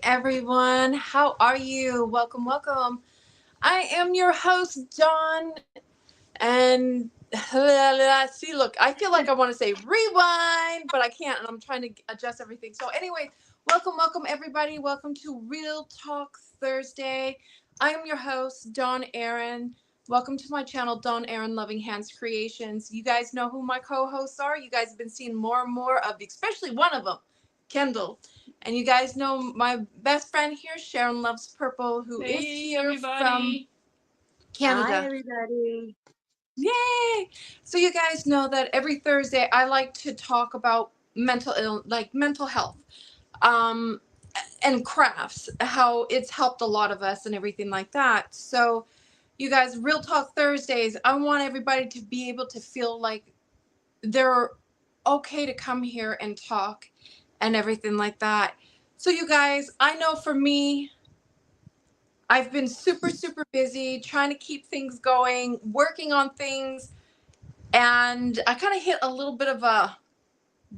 everyone. How are you? Welcome, welcome. I am your host, Dawn. And see, look, I feel like I want to say rewind, but I can't. And I'm trying to adjust everything. So, anyway, welcome, welcome, everybody. Welcome to Real Talk Thursday. I am your host, Dawn Aaron. Welcome to my channel, Dawn Aaron Loving Hands Creations. You guys know who my co hosts are. You guys have been seeing more and more of, especially one of them, Kendall. And you guys know my best friend here, Sharon Loves Purple, who is here from everybody. Canada. Hi, everybody. Yay! So you guys know that every Thursday I like to talk about mental health, um, and crafts, how it's helped a lot of us and everything like that. So you guys, Real Talk Thursdays, I want everybody to be able to feel like they're okay to come here and talk and everything like that. So you guys, I know for me, I've been super, super busy trying to keep things going, working on things, and I kind of hit a little bit of a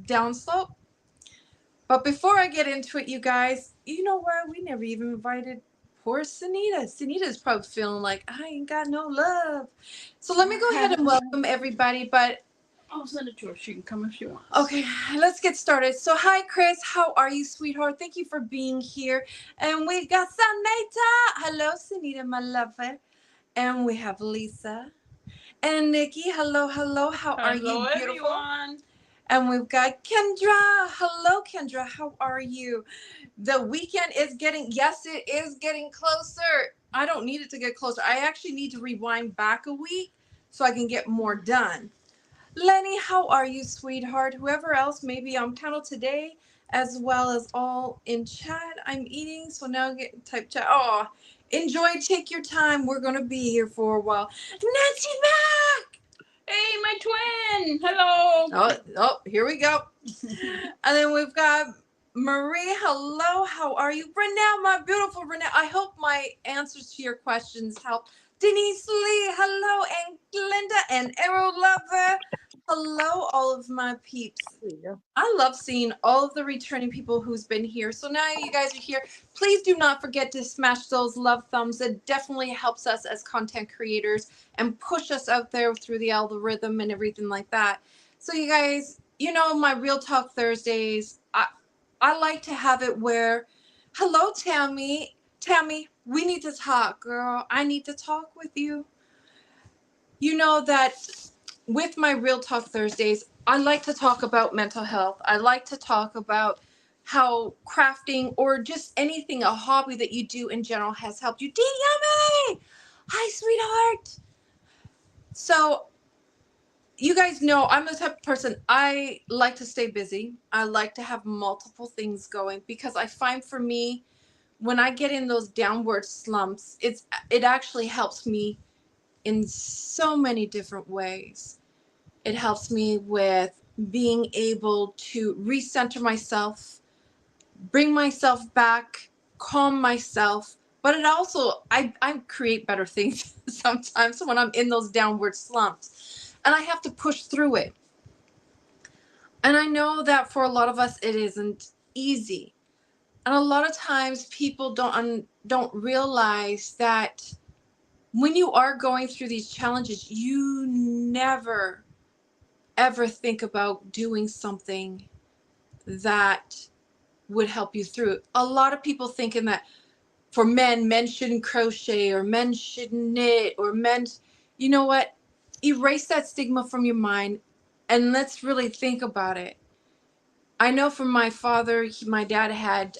downslope. But before I get into it, you guys, you know what? We never even invited poor Sunita. Sunita's probably feeling like I ain't got no love. So let me go ahead and welcome everybody. But I'll send it to her. She can come if she wants. okay, let's get started. So hi, Chris. How are you, sweetheart? Thank you for being here. And we got Sunita. Hello, Sunita, my lover. And we have Lisa. And Nikki, hello, hello. How are you, Hello, beautiful? everyone. And we've got Kendra. Hello, Kendra. How are you? The weekend is getting, yes, it is getting closer. I don't need it to get closer. I actually need to rewind back a week so I can get more done. Lenny, how are you, sweetheart? Whoever else may be on panel today, as well as all in chat. I'm eating, so now get type chat. Oh, enjoy. Take your time. We're going to be here for a while. Nancy back! Hey, my twin. Hello. Here we go. And then we've got Marie. Hello, how are you? Renelle, my beautiful Renelle. I hope my answers to your questions help. Denise Lee, hello, and Glinda and Arrow Lover. Hello, all of my peeps. I love seeing all of the returning people who's been here. So now you guys are here. Please do not forget to smash those love thumbs. It definitely helps us as content creators and push us out there through the algorithm and everything like that. So you guys, you know my Real Talk Thursdays. I like to have it where, hello, Tammy. Tammy, we need to talk, girl. I need to talk with you. You know that with my Real Talk Thursdays, I like to talk about mental health. I like to talk about how crafting or just anything, a hobby that you do in general, has helped you. D Yummy! Hi, sweetheart. So, you guys know I'm the type of person, I like to stay busy. I like to have multiple things going because I find for me, when I get in those downward slumps, it actually helps me in so many different ways. It helps me with being able to recenter myself, bring myself back, calm myself. But it also, I create better things sometimes when I'm in those downward slumps. And I have to push through it. And I know that for a lot of us, it isn't easy. And a lot of times people don't realize that when you are going through these challenges, you never ever think about doing something that would help you through. A lot of people thinking that for men shouldn't crochet or men shouldn't knit or men, you know what? Erase that stigma from your mind and let's really think about it. I know from my father, my dad had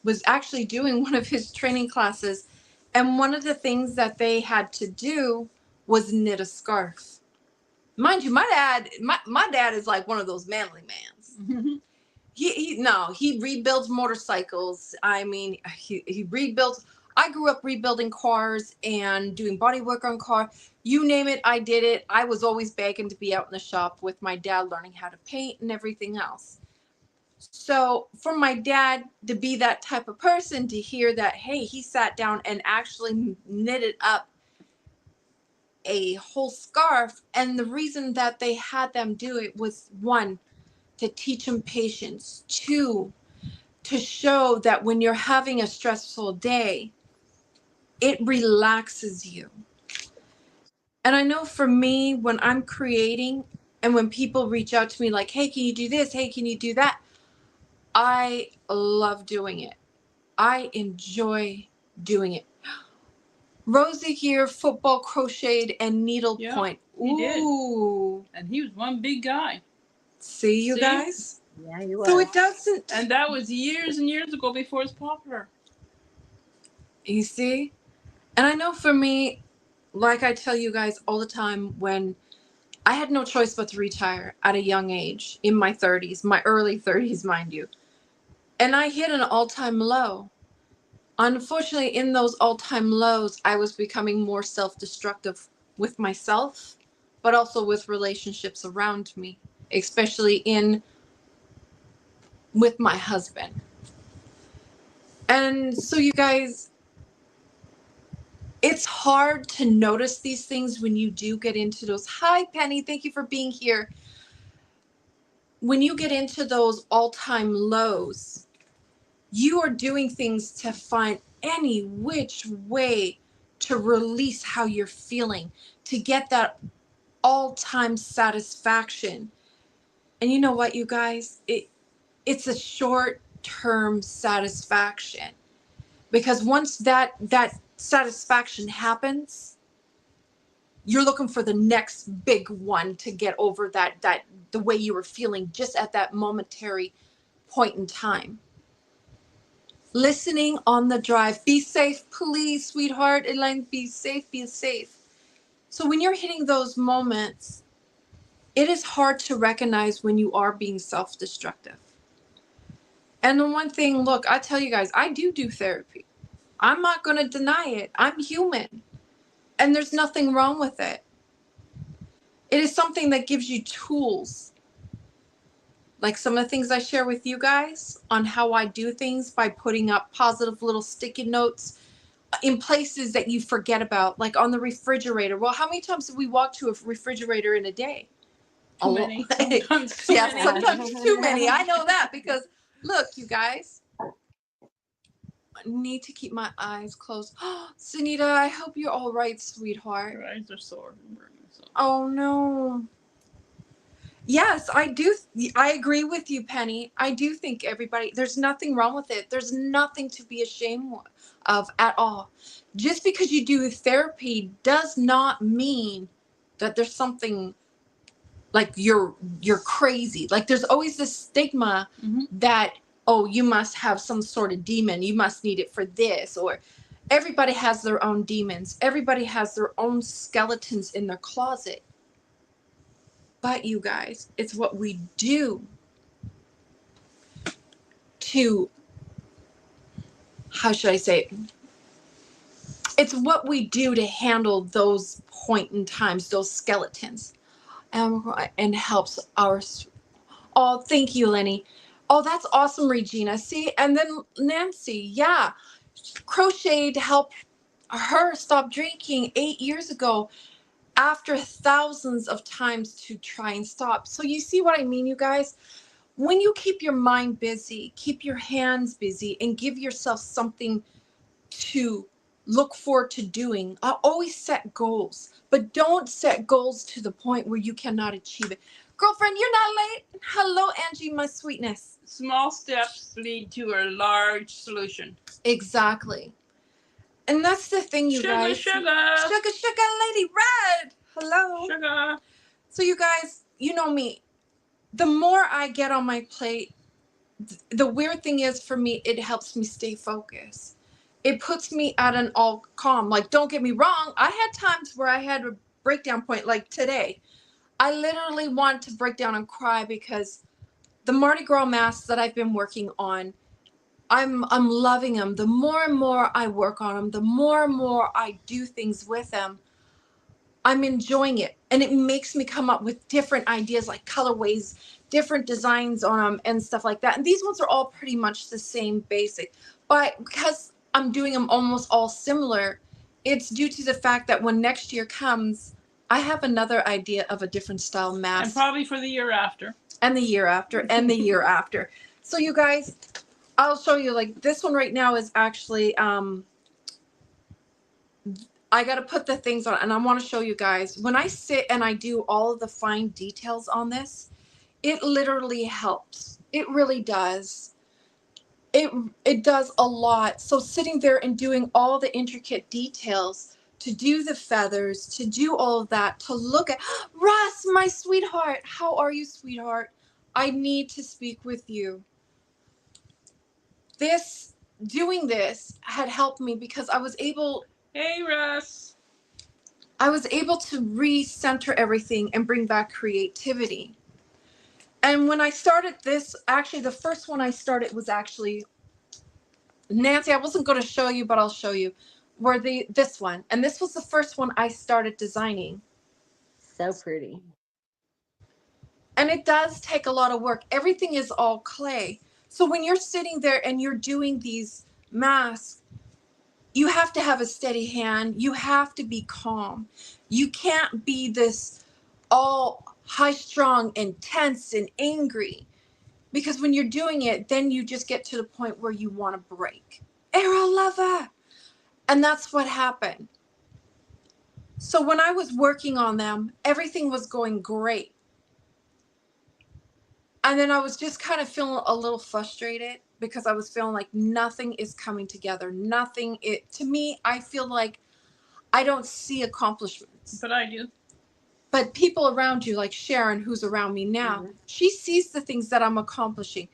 was actually doing one of his training classes, and one of the things that they had to do was knit a scarf. Mind you, my dad is like one of those manly mans. He rebuilds motorcycles. I mean, he rebuilds. I grew up rebuilding cars and doing body work on cars. You name it, I did it. I was always begging to be out in the shop with my dad, learning how to paint and everything else. So for my dad to be that type of person, to hear that, hey, he sat down and actually knitted up a whole scarf, and the reason that they had them do it was, one, to teach him patience, two, to show that when you're having a stressful day, it relaxes you. And I know for me, when I'm creating and when people reach out to me like, hey, can you do this? Hey, can you do that? I love doing it. I enjoy doing it. Rosie here, football, crocheted, and needlepoint. he did. Ooh. And he was one big guy. See, you See? guys? Yeah, you So are. it doesn't. And that was years and years ago before it's popular. You see? And I know for me, like I tell you guys all the time, when I had no choice but to retire at a young age, in my 30s, my early 30s, mind you. And I hit an all-time low. Unfortunately, in those all-time lows, I was becoming more self-destructive with myself, but also with relationships around me, especially with my husband. And so you guys, it's hard to notice these things when you do get into those. Hi, Penny. Thank you for being here. When you get into those all-time lows, you are doing things to find any which way to release how you're feeling, to get that all-time satisfaction. And you know what, you guys? It's a short-term satisfaction. Because once that satisfaction happens, you're looking for the next big one to get over that the way you were feeling just at that momentary point in time. Listening on the drive. Be safe, please, sweetheart. Elaine, be safe, be safe. So when you're hitting those moments, it is hard to recognize when you are being self-destructive. And the one thing, look, I tell you guys, I do therapy. I'm not going to deny it. I'm human. And there's nothing wrong with it. It is something that gives you tools. Like some of the things I share with you guys on how I do things by putting up positive little sticky notes in places that you forget about, like on the refrigerator. Well, how many times do we walk to a refrigerator in a day? Too many. Sometimes too Yeah, many. sometimes too many. I know that because, look, you guys, I need to keep my eyes closed. Sunita, I hope you're all right, sweetheart. Your eyes are sore. Oh, no. Yes, I do. I agree with you, Penny. I do think everybody, there's nothing wrong with it. There's nothing to be ashamed of at all. Just because you do therapy does not mean that there's something like you're crazy. Like there's always this stigma that, oh, you must have some sort of demon. You must need it for this. Or everybody has their own demons. Everybody has their own skeletons in their closet. But you guys, it's what we do to, how should I say it? It's what we do to handle those point in times, those skeletons, and helps our. Oh, thank you, Lenny. Oh, that's awesome, Regina. See, and then Nancy, yeah, crocheted to help her stop drinking 8 years ago, after thousands of times to try and stop. So you see what I mean, you guys? When you keep your mind busy, keep your hands busy, and give yourself something to look forward to doing, always set goals, but don't set goals to the point where you cannot achieve it. Girlfriend, you're not late. Hello, Angie, my sweetness. Small steps lead to a large solution. Exactly. And that's the thing, you guys. Sugar. Sugar, Lady Red. Hello. Sugar. So you guys, you know me. The more I get on my plate, the weird thing is for me, it helps me stay focused. It puts me at an all calm. Like, don't get me wrong. I had times where I had a breakdown point, like today. I literally want to break down and cry because the Mardi Gras masks that I've been working on, I'm loving them. The more and more I work on them, the more and more I do things with them, I'm enjoying it. And it makes me come up with different ideas, like colorways, different designs on them and stuff like that. And these ones are all pretty much the same basic. But because I'm doing them almost all similar, it's due to the fact that when next year comes, I have another idea of a different style mask. And probably for the year after. And the year after, and the year after. So you guys, I'll show you, like this one right now is actually, I got to put the things on, and I want to show you guys. When I sit and I do all of the fine details on this, it literally helps. It really does. It does a lot. So sitting there and doing all the intricate details, to do the feathers, to do all of that, to look at Russ, my sweetheart. How are you, sweetheart? I need to speak with you. Doing this had helped me because I was able Hey, Russ. to recenter everything and bring back creativity. And when I started this, actually the first one I started was actually, Nancy, I wasn't going to show you, but I'll show you, where this one. And this was the first one I started designing. So pretty. And it does take a lot of work. Everything is all clay. So when you're sitting there and you're doing these masks, you have to have a steady hand. You have to be calm. You can't be this all high strung and tense and angry, because when you're doing it, then you just get to the point where you want to break. Arrow lover. And that's what happened. So when I was working on them, everything was going great. And then I was just kind of feeling a little frustrated because I was feeling like nothing is coming together. To me, I feel like I don't see accomplishments. But I do. But people around you, like Sharon, who's around me now, she sees the things that I'm accomplishing.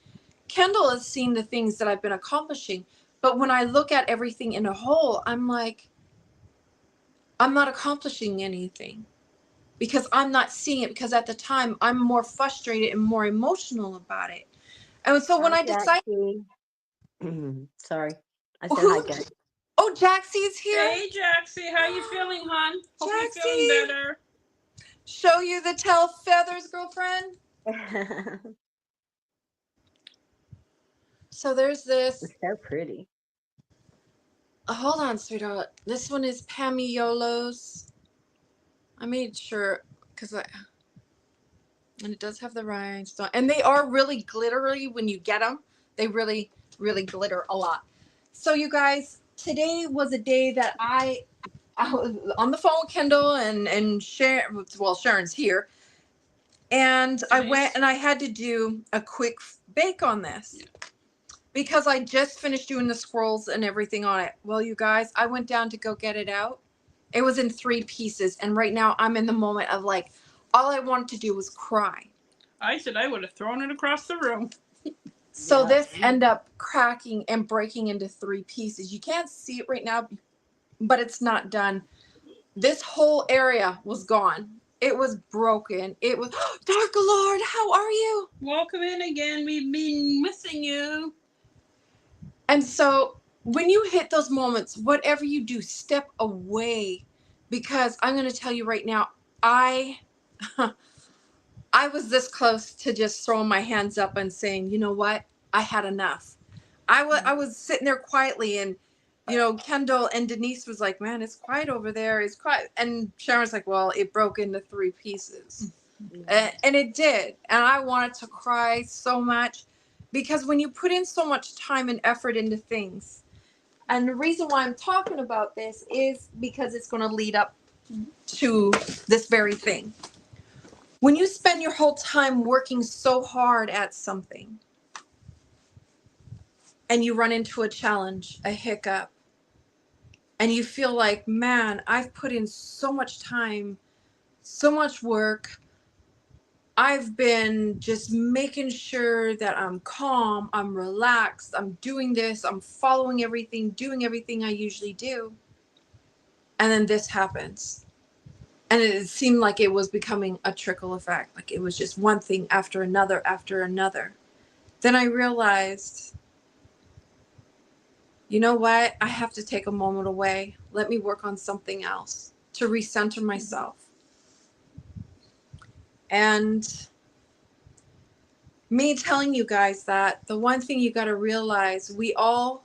Kendall has seen the things that I've been accomplishing. But when I look at everything in a whole, I'm like, I'm not accomplishing anything because I'm not seeing it, because at the time I'm more frustrated and more emotional about it. And so when I decided, sorry, I said hi, guys. Oh, Jaxie's here. Hey, Jaxie, how you feeling, hon? Hope you're Jaxie. feeling better. Show you the tail feathers, girlfriend. So there's this. It's so pretty. Hold on, sweetheart. This one is Pamiolo's. I made sure and it does have the rhinestone, and they are really glittery when you get them. They really, really glitter a lot. So you guys, today was a day that I was on the phone with Kendall and Sharon. Well, Sharon's here, and I went and I had to do a quick bake on this. Yeah. Because I just finished doing the scrolls and everything on it. Well, you guys, I went down to go get it out. It was in 3 pieces. And right now I'm in the moment of like, all I wanted to do was cry. I said I would have thrown it across the room. So this ended up cracking and breaking into 3 pieces. You can't see it right now, but it's not done. This whole area was gone. It was broken. It was, Dark Lord, how are you? Welcome in again. We've been missing you. And so when you hit those moments, whatever you do, step away, because I'm going to tell you right now, I was this close to just throwing my hands up and saying, you know what? I had enough. I was sitting there quietly, and, you know, Kendall and Denise was like, man, it's quiet over there. It's quiet. And Sharon's like, well, it broke into 3 pieces. And it did. And I wanted to cry so much. Because when you put in so much time and effort into things, and the reason why I'm talking about this is because it's going to lead up to this very thing. When you spend your whole time working so hard at something, and you run into a challenge, a hiccup, and you feel like, man, I've put in so much time, so much work, I've been just making sure that I'm calm, I'm relaxed, I'm doing this, I'm following everything, doing everything I usually do. And then this happens. And it seemed like it was becoming a trickle effect. Like it was just one thing after another after another. Then I realized, you know what? I have to take a moment away. Let me work on something else to recenter myself. And me telling you guys that the one thing you got to realize, we all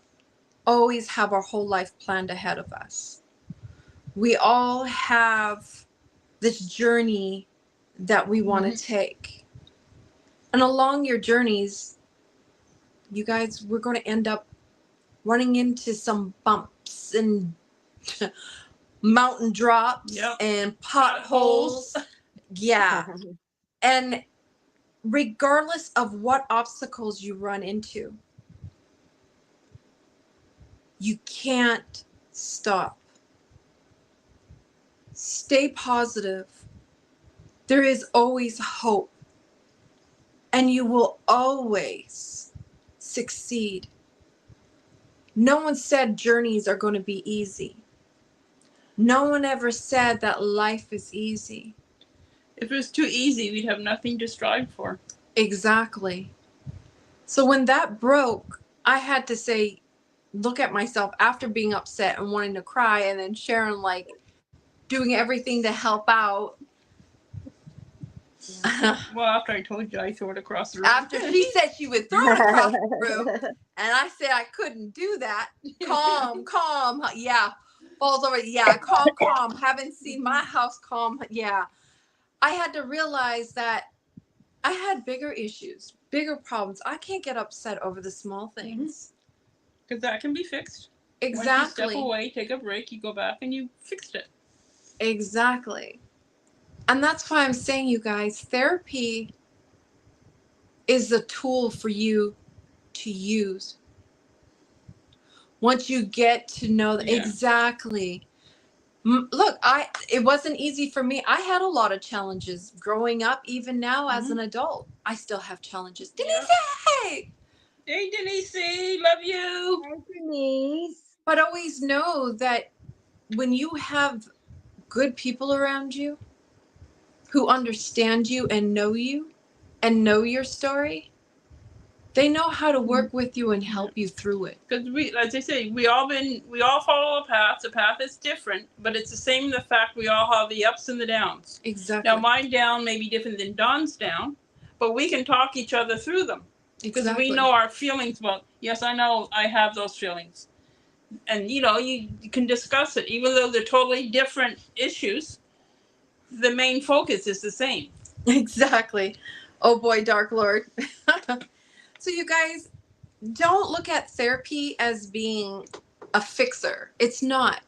always have our whole life planned ahead of us. We all have this journey that we want to take. And along your journeys, you guys, we're going to end up running into some bumps and mountain drops Yep. and potholes. Yeah. And regardless of what obstacles you run into, you can't stop. Stay positive. There is always hope. And you will always succeed. No one said journeys are going to be easy. No one ever said that life is easy. If it was too easy, we'd have nothing to strive for. Exactly. So when that broke, I had to say, look at myself after being upset and wanting to cry, and then Sharon like doing everything to help out. Well, after I told you, I threw it across the room. After she said she would throw it across the room, and I said I couldn't do that. Calm, calm. Yeah. Falls over. Yeah. Calm, calm. Haven't seen my house calm. Yeah. I had to realize that I had bigger issues, bigger problems. I can't get upset over the small things. Because that can be fixed. Exactly. Once you step away, take a break, you go back and you fixed it. Exactly. And that's why I'm saying, you guys, therapy is a tool for you to use. Once you get to know exactly. Look, it wasn't easy for me. I had a lot of challenges growing up. Even now as an adult, I still have challenges. Denise, hey! Hey, Denise, love you. Hi, Denise. But always know that when you have good people around you who understand you and know your story, they know how to work with you and help you through it. Because as I say, we all follow a path. The path is different, but it's the same in the fact we all have the ups and the downs. Exactly. Now, my down may be different than Dawn's down, but we can talk each other through them. Because we know our feelings. Well, yes, I know I have those feelings. And, you can discuss it. Even though they're totally different issues, the main focus is the same. Exactly. Oh boy, Dark Lord. So you guys, don't look at therapy as being a fixer. It's not.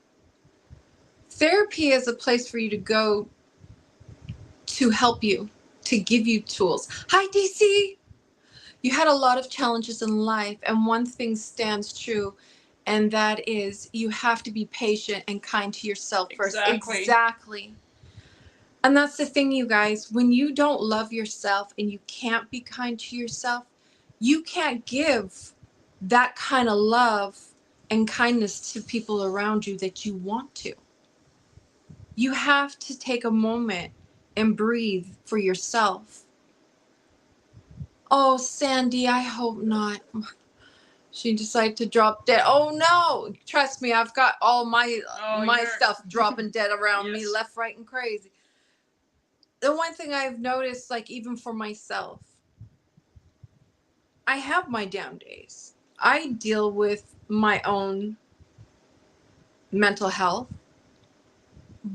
Therapy is a place for you to go to help you, to give you tools. Hi, DC. You had a lot of challenges in life, and one thing stands true, and that is you have to be patient and kind to yourself first. Exactly. And that's the thing, you guys. When you don't love yourself and you can't be kind to yourself, you can't give that kind of love and kindness to people around you that you want to. You have to take a moment and breathe for yourself. Oh, Sandy, I hope not. She decided to drop dead. Oh no! Trust me, I've got all my stuff dropping dead around me, left, right, and crazy. The one thing I've noticed, like even for myself, I have my down days. I deal with my own mental health,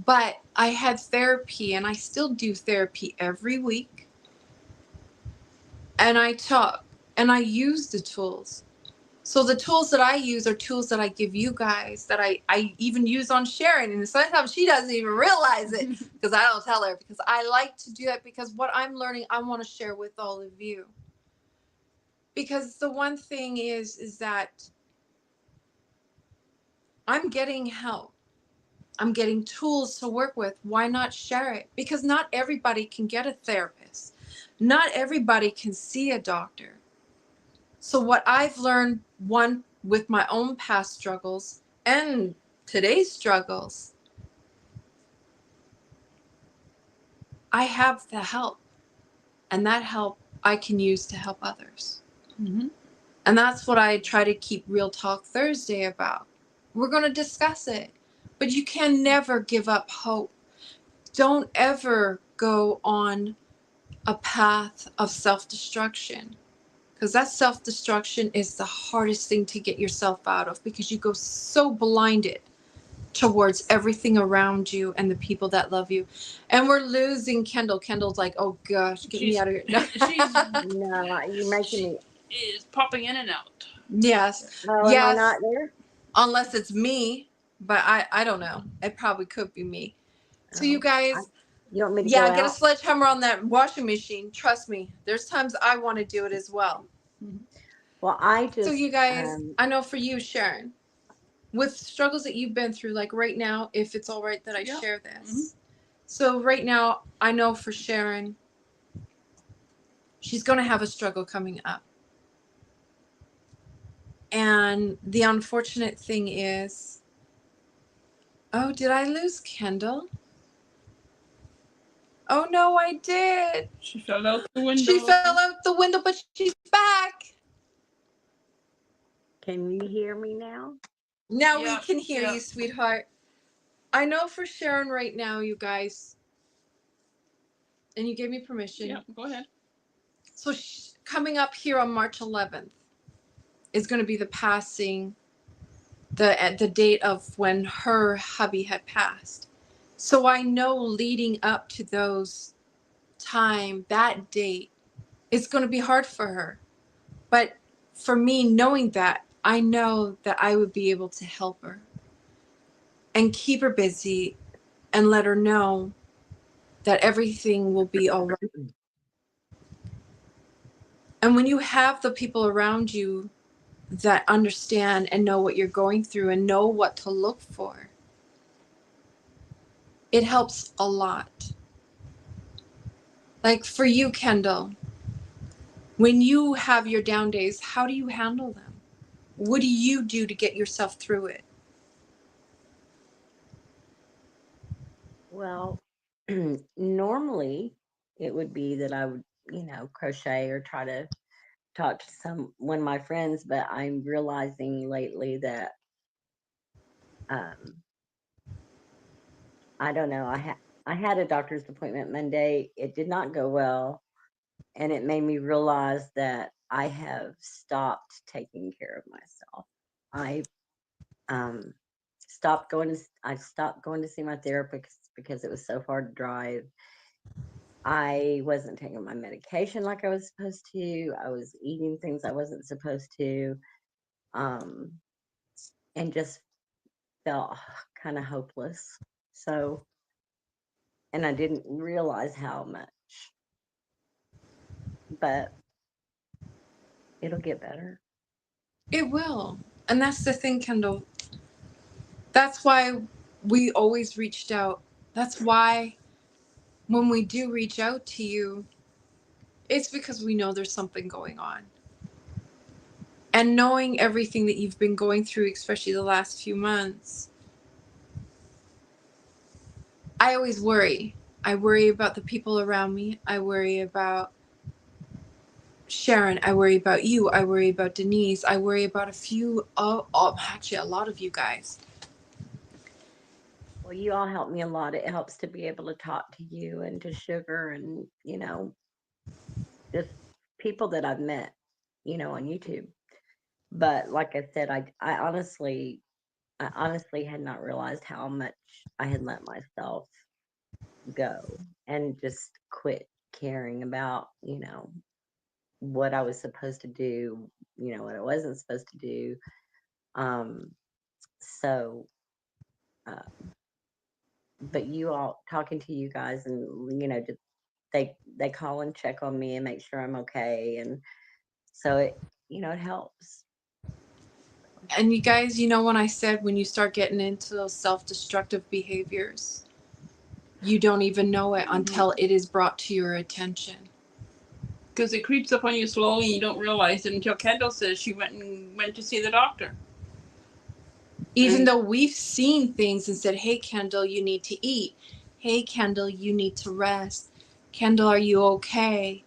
but I had therapy, and I still do therapy every week. And I talk, and I use the tools. So the tools that I use are tools that I give you guys, that I even use on Sharon. And sometimes she doesn't even realize it because I don't tell her, because I like to do that, because what I'm learning, I want to share with all of you. Because the one thing is that I'm getting help. I'm getting tools to work with. Why not share it? Because not everybody can get a therapist. Not everybody can see a doctor. So what I've learned, one, with my own past struggles and today's struggles, I have the help. And that help I can use to help others. Mm-hmm. And that's what I try to keep Real Talk Thursday about. We're going to discuss it. But you can never give up hope. Don't ever go on a path of self-destruction. Because that self-destruction is the hardest thing to get yourself out of, because you go so blinded towards everything around you and the people that love you. And we're losing Kendall. Kendall's like, oh gosh, get me out of here. No, No, you're making me is popping in and out. Yes. Oh, am I Yes. not there? Unless it's me, but I don't know. It probably could be me. So you Oh, guys, you want me to yeah, go get a out? sledgehammer on that washing machine. Trust me. There's times I want to do it as well. Well, I So just, you guys, I know for you, Sharon, with struggles that you've been through, like right now, if it's all right that I Yeah. share this. So right now, I know for Sharon, she's going to have a struggle coming up. And the unfortunate thing is, oh, did I lose Kendall? Oh no, I did. She fell out the window. She fell out the window, but she's back. can you hear me now? Now Yeah, we can hear yeah. you, sweetheart. I know for Sharon right now, you guys, and you gave me permission. Yeah, go ahead. So coming up here on March 11th is going to be the passing, the date of when her hubby had passed. So I know leading up to those time, that date, it's going to be hard for her. But for me, knowing that, I know that I would be able to help her and keep her busy and let her know that everything will be all right. And when you have the people around you that understand and know what you're going through and know what to look for, it helps a lot. Like for you, Kendall, when you have your down days, how do you handle them? What do you do to get yourself through it? Well, normally it would be that I would, crochet or try to talk to one of my friends, but I'm realizing lately that um I don't know. I had a doctor's appointment Monday. It did not go well, and it made me realize that I have stopped taking care of myself. I um I stopped going to see my therapist because it was so far to drive. I wasn't taking my medication like I was supposed to. I was eating things I wasn't supposed to. Um and just felt kind of hopeless. So, and I didn't realize how much, but it'll get better. It will. And that's the thing, Kendall. That's why we always reached out. That's why when we do reach out to you, it's because we know there's something going on. And knowing everything that you've been going through, especially the last few months, I always worry. I worry about the people around me. I worry about Sharon. I worry about you. I worry about Denise. I worry about actually a lot of you guys. Well, you all help me a lot. It helps to be able to talk to you and to Sugar and, just people that I've met, on YouTube. But like I said, I honestly had not realized how much I had let myself go and just quit caring about, what I was supposed to do, what I wasn't supposed to do. Um, so, uh, but you all talking to you guys and, just they call and check on me and make sure I'm okay. And so it helps. And you guys, when I said when you start getting into those self-destructive behaviors, you don't even know it until it is brought to your attention. Because it creeps up on you slowly and you don't realize it until Kendall says she went to see the doctor. Even though we've seen things and said, hey, Kendall, you need to eat. Hey, Kendall, you need to rest. Kendall, are you okay?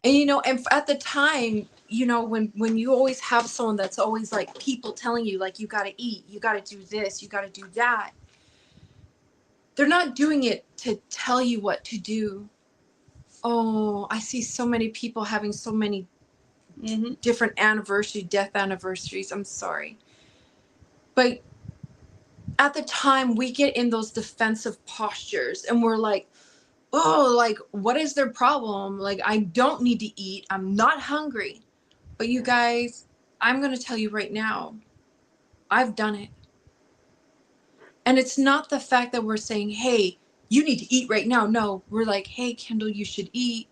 And, and at the time, when you always have someone that's always like people telling you, like, you got to eat, you got to do this, you got to do that. They're not doing it to tell you what to do. Oh, I see so many people having so many different death anniversaries. I'm sorry. But at the time, we get in those defensive postures and we're like, oh, like, what is their problem? Like, I don't need to eat. I'm not hungry. But you guys, I'm going to tell you right now, I've done it. And it's not the fact that we're saying, hey, you need to eat right now. No, we're like, hey, Kendall, you should eat.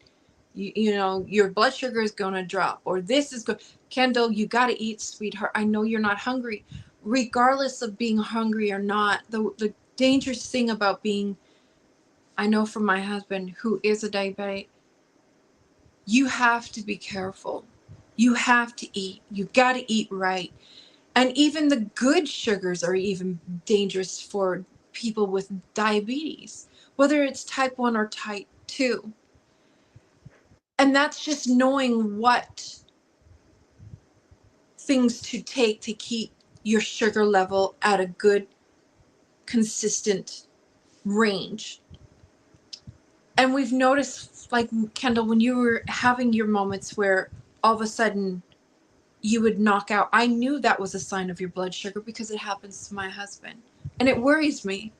You know, your blood sugar is going to drop, or this is good. Kendall, you got to eat, sweetheart. I know you're not hungry. Regardless of being hungry or not, the dangerous thing about being, I know from my husband who is a diabetic, you have to be careful. You have to eat. You got to eat right. And even the good sugars are even dangerous for people with diabetes, whether it's type 1 or type 2. And that's just knowing what things to take to keep your sugar level at a good, consistent range. And we've noticed, like, Kendall, when you were having your moments where all of a sudden you would knock out, I knew that was a sign of your blood sugar because it happens to my husband. And it worries me.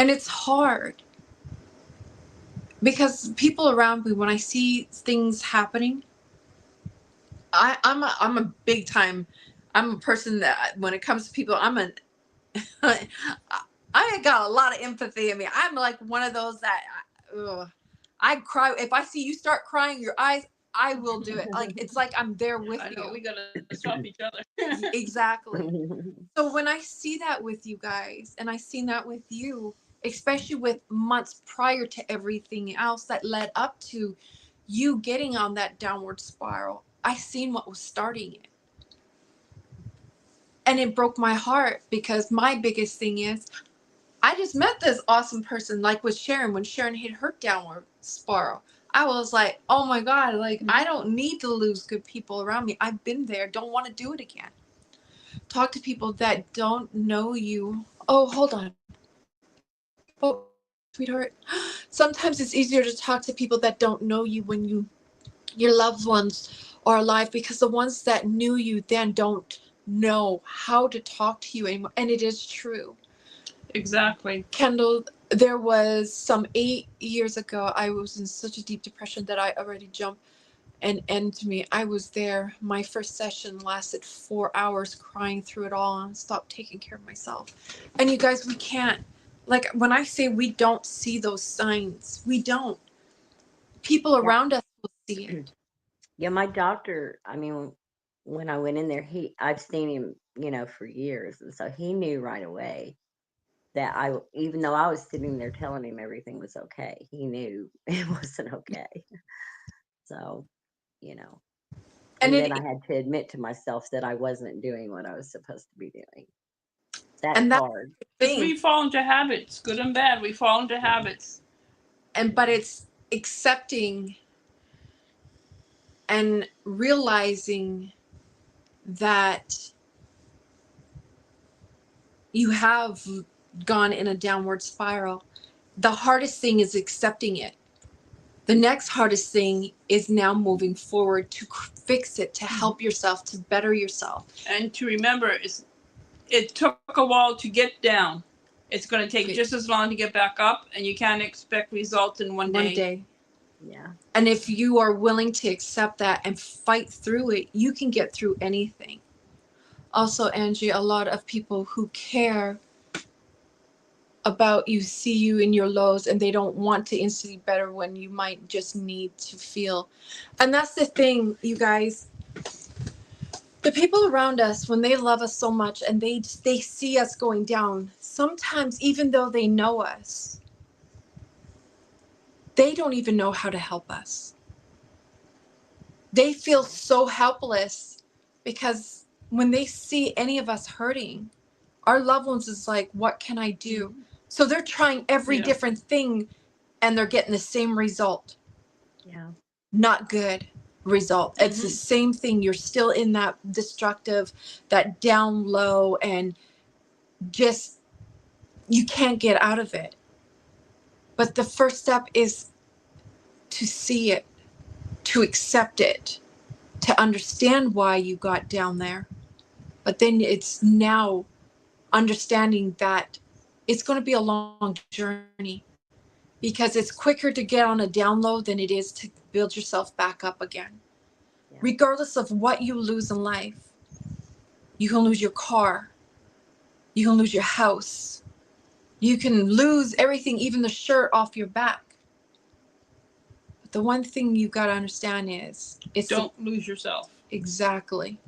And it's hard. Because people around me, when I see things happening, I'm a big time, I'm a person that when it comes to people, I got a lot of empathy in me. I'm like one of those that I cry. If I see you start crying your eyes, I will do it. Like, it's like I'm there with you. I know, we gotta stop each other. Exactly. So when I see that with you guys, and I seen that with you, especially with months prior to everything else that led up to you getting on that downward spiral, I seen what was starting it. And it broke my heart because my biggest thing is I just met this awesome person, like with Sharon, when Sharon hit her downward spiral. I was like, oh my God, like, I don't need to lose good people around me. I've been there, don't want to do it again. Talk to people that don't know you. Oh, hold on. Oh, sweetheart. Sometimes it's easier to talk to people that don't know you when your loved ones are alive, because the ones that knew you then don't know how to talk to you anymore. And it is true. Exactly. Kendall, there was some 8 years ago, I was in such a deep depression that I already jumped and ended me. I was there. My first session lasted 4 hours crying through it all and stopped taking care of myself. And you guys, we can't, like, when I say we don't see those signs, we don't. People around us will see it. Yeah, my doctor, I mean, when I went in there, I've seen him, for years. And so he knew right away that even though I was sitting there telling him everything was okay, he knew it wasn't okay. So, And then I had to admit to myself that I wasn't doing what I was supposed to be doing. That's and that's hard. the Because thing. we fall into habits, good and bad. We fall into habits. But it's accepting and realizing that you have gone in a downward spiral. The hardest thing is accepting it. The next hardest thing is now moving forward to fix it, to help yourself, to better yourself. And to remember, it took a while to get down. It's going to take just as long to get back up, and you can't expect results in one day. Yeah. And if you are willing to accept that and fight through it, you can get through anything. Also, Angie, a lot of people who care about you see you in your lows, and they don't want to instantly better when you might just need to feel. And that's the thing, you guys. The people around us, when they love us so much and they see us going down, sometimes even though they know us, they don't even know how to help us. They feel so helpless because when they see any of us hurting, our loved ones is like, what can I do? So they're trying every different thing and they're getting the same result. Yeah. Not good result. It's the same thing. You're still in that destructive, that down low, and just, you can't get out of it. But the first step is to see it, to accept it, to understand why you got down there. But then it's now understanding that it's going to be a long journey, because it's quicker to get on a down low than it is to build yourself back up again. Regardless of what you lose in life, you can lose your car, you can lose your house, you can lose everything, even the shirt off your back. But the one thing you got to understand is don't lose yourself. Exactly.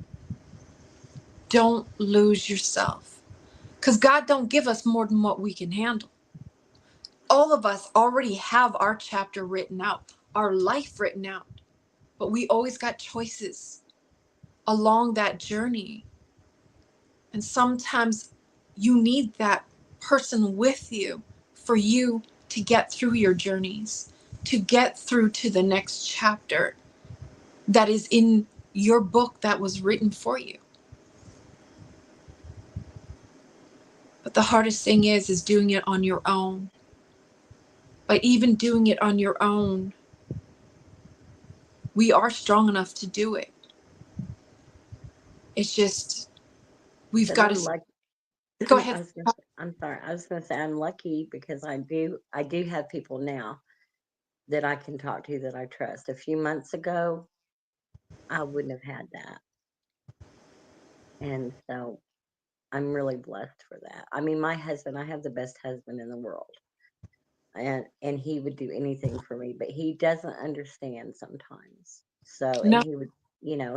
Don't lose yourself. Because God don't give us more than what we can handle. All of us already have our chapter written out, our life written out. But we always got choices along that journey. And sometimes you need that person with you for you to get through your journeys, to get through to the next chapter that is in your book that was written for you. But the hardest thing is doing it on your own. But even doing it on your own, we are strong enough to do it. It's just, we've got to lucky. go ahead. I'm sorry. I was going to say I'm lucky because I do have people now that I can talk to that I trust. A few months ago, I wouldn't have had that. And so I'm really blessed for that. I mean, my husband, I have the best husband in the world. And he would do anything for me, but he doesn't understand sometimes. So, No. and he would,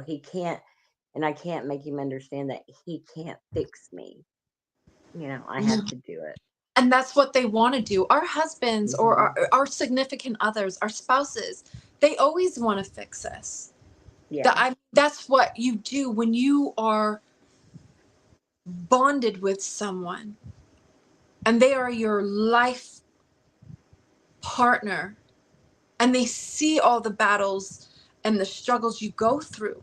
he can't, and I can't make him understand that he can't fix me. I have to do it. And that's what they want to do. Our husbands or our significant others, our spouses, they always want to fix us. Yeah. That's what you do when you are bonded with someone and they are your life partner and they see all the battles and the struggles you go through.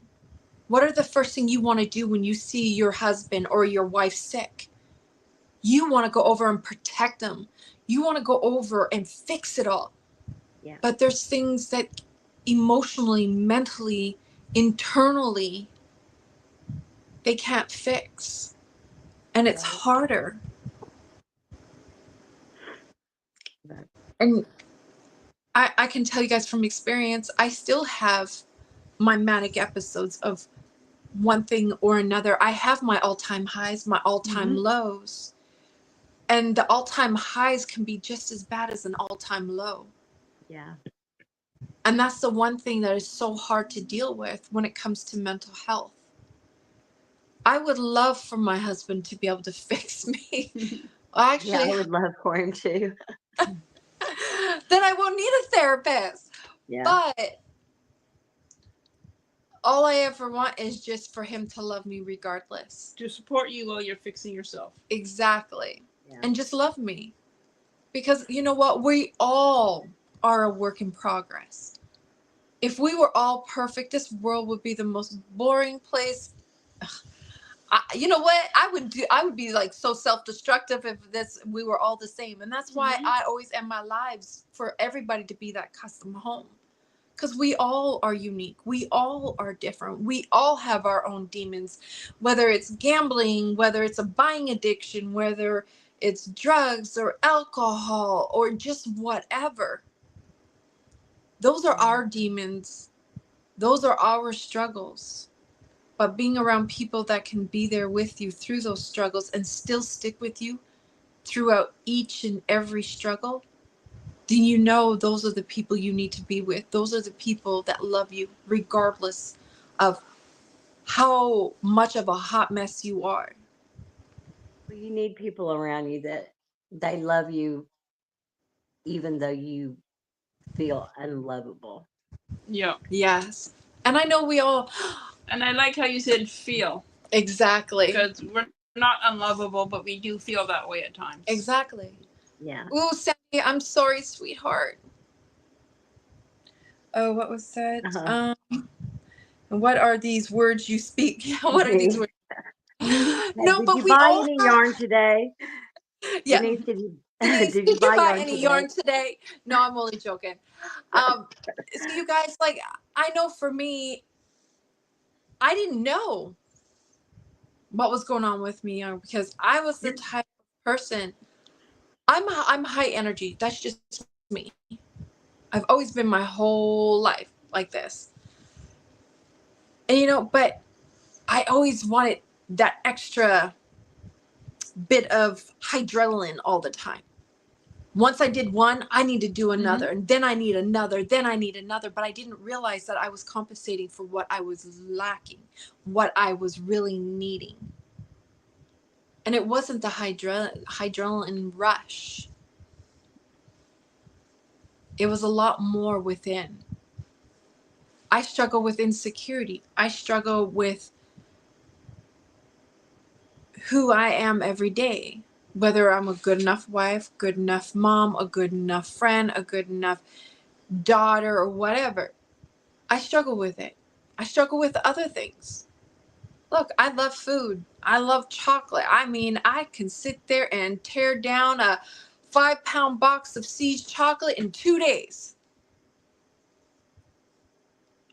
What are the first thing you want to do when you see your husband or your wife sick? You want to go over and protect them. You want to go over and fix it all. Yeah. But there's things that emotionally, mentally, internally, they can't fix. And it's harder. Right. And I can tell you guys from experience, I still have my manic episodes of one thing or another. I have my all-time highs, my all-time lows. And the all-time highs can be just as bad as an all-time low. Yeah. And that's the one thing that is so hard to deal with when it comes to mental health. I would love for my husband to be able to fix me. Actually, I would love for him to. Then I won't need a therapist. Yeah. But all I ever want is just for him to love me regardless. To support you while you're fixing yourself. Exactly. Yeah. And just love me. Because you know what? We all are a work in progress. If we were all perfect, this world would be the most boring place. You know what? I would be like so self-destructive if we were all the same. And that's why I always end my lives for everybody to be that custom home. Because we all are unique. We all are different. We all have our own demons, whether it's gambling, whether it's a buying addiction, whether it's drugs or alcohol or just whatever. Those are our demons. Those are our struggles. But being around people that can be there with you through those struggles and still stick with you throughout each and every struggle, then you know those are the people you need to be with. Those are the people that love you regardless of how much of a hot mess you are. Well, you need people around you that they love you even though you feel unlovable. Yeah. Yes. And I know we all. And I like how you said feel. Exactly. Because we're not unlovable, but we do feel that way at times. Exactly. Yeah. Ooh, Sandy, I'm sorry, sweetheart. Oh, what was said? What are these words you speak? What are these words? No, did but you we buy all any have... yarn today? Yeah. Denise, Denise, did you buy any today? yarn today? No, I'm only joking. So you guys, like, I know for me, I didn't know what was going on with me because I was the type of person. I'm high energy. That's just me. I've always been my whole life like this. And but I always wanted that extra bit of adrenaline all the time. Once I did one, I need to do another, and then I need another, then I need another. But I didn't realize that I was compensating for what I was lacking, what I was really needing. And it wasn't the adrenaline rush. It was a lot more within. I struggle with insecurity. I struggle with who I am every day. Whether I'm a good enough wife, good enough mom, a good enough friend, a good enough daughter, or whatever. I struggle with it. I struggle with other things. Look, I love food. I love chocolate. I mean, I can sit there and tear down a 5-pound box of Siege chocolate in 2 days.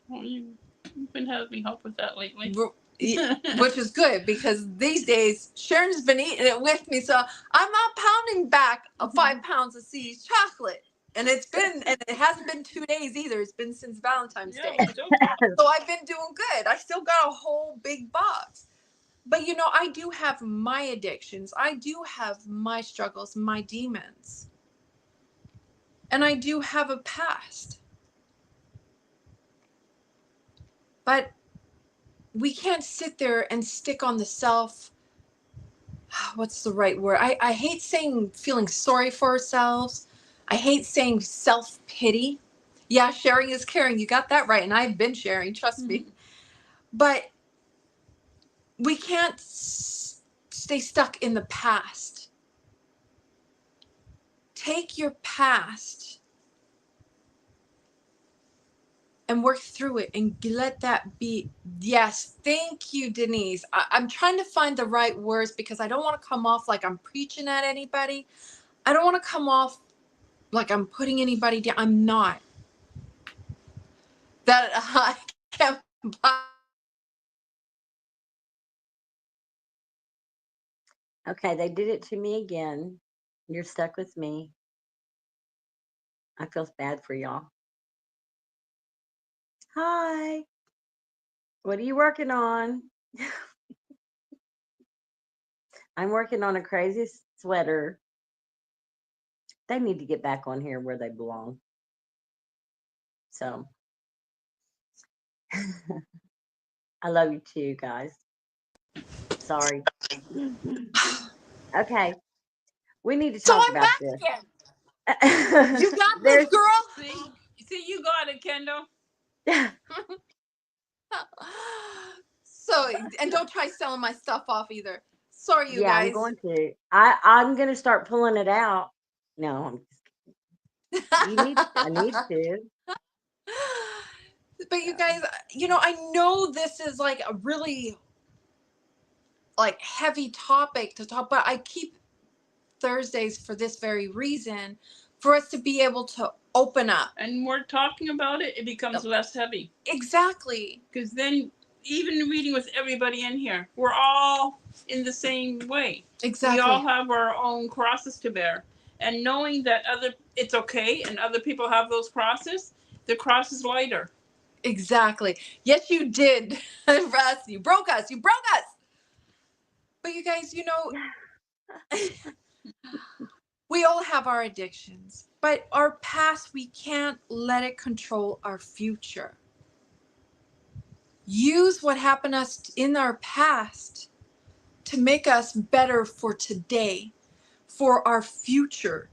Well, you've been having help with that lately. Which is good, because these days Sharon's been eating it with me, so I'm not pounding back 5 pounds of Siege chocolate. And it hasn't been 2 days either. It's been since Valentine's Day. So I've been doing good. I still got a whole big box. But I do have my addictions. I do have my struggles, my demons. And I do have a past. But we can't sit there and stick on the self. What's the right word? I hate saying feeling sorry for ourselves. I hate saying self-pity. Yeah, sharing is caring. You got that right. And I've been sharing, trust me. But we can't stay stuck in the past. Take your past and work through it and let that be. Yes, thank you, Denise. I'm trying to find the right words, because I don't want to come off like I'm preaching at anybody. I don't want to come off like I'm putting anybody down. I'm not. That I can't buy. Okay, they did it to me again. You're stuck with me. I feel bad for y'all. Hi. What are you working on? I'm working on a crazy sweater. They need to get back on here where they belong. So, I love you too, guys. Sorry. Okay. We need to So talk I'm about back this. again. You got this, girl. See, you got it, Kendall. So, and don't try selling my stuff off either. Sorry, you Yeah, guys. I'm going to. I'm going to start pulling it out. No, I need to. But you guys, I know this is like a really like heavy topic to talk, but I keep Thursdays for this very reason, for us to be able to open up. And we're talking about it, it becomes less heavy. Exactly. Because then, even reading with everybody in here, we're all in the same way. Exactly. We all have our own crosses to bear. And knowing that it's okay and other people have those crosses, the cross is lighter. Exactly. Yes, you did. Russ, you broke us. You broke us. But you guys, we all have our addictions, but our past, we can't let it control our future. Use what happened to us in our past to make us better for today, for our future,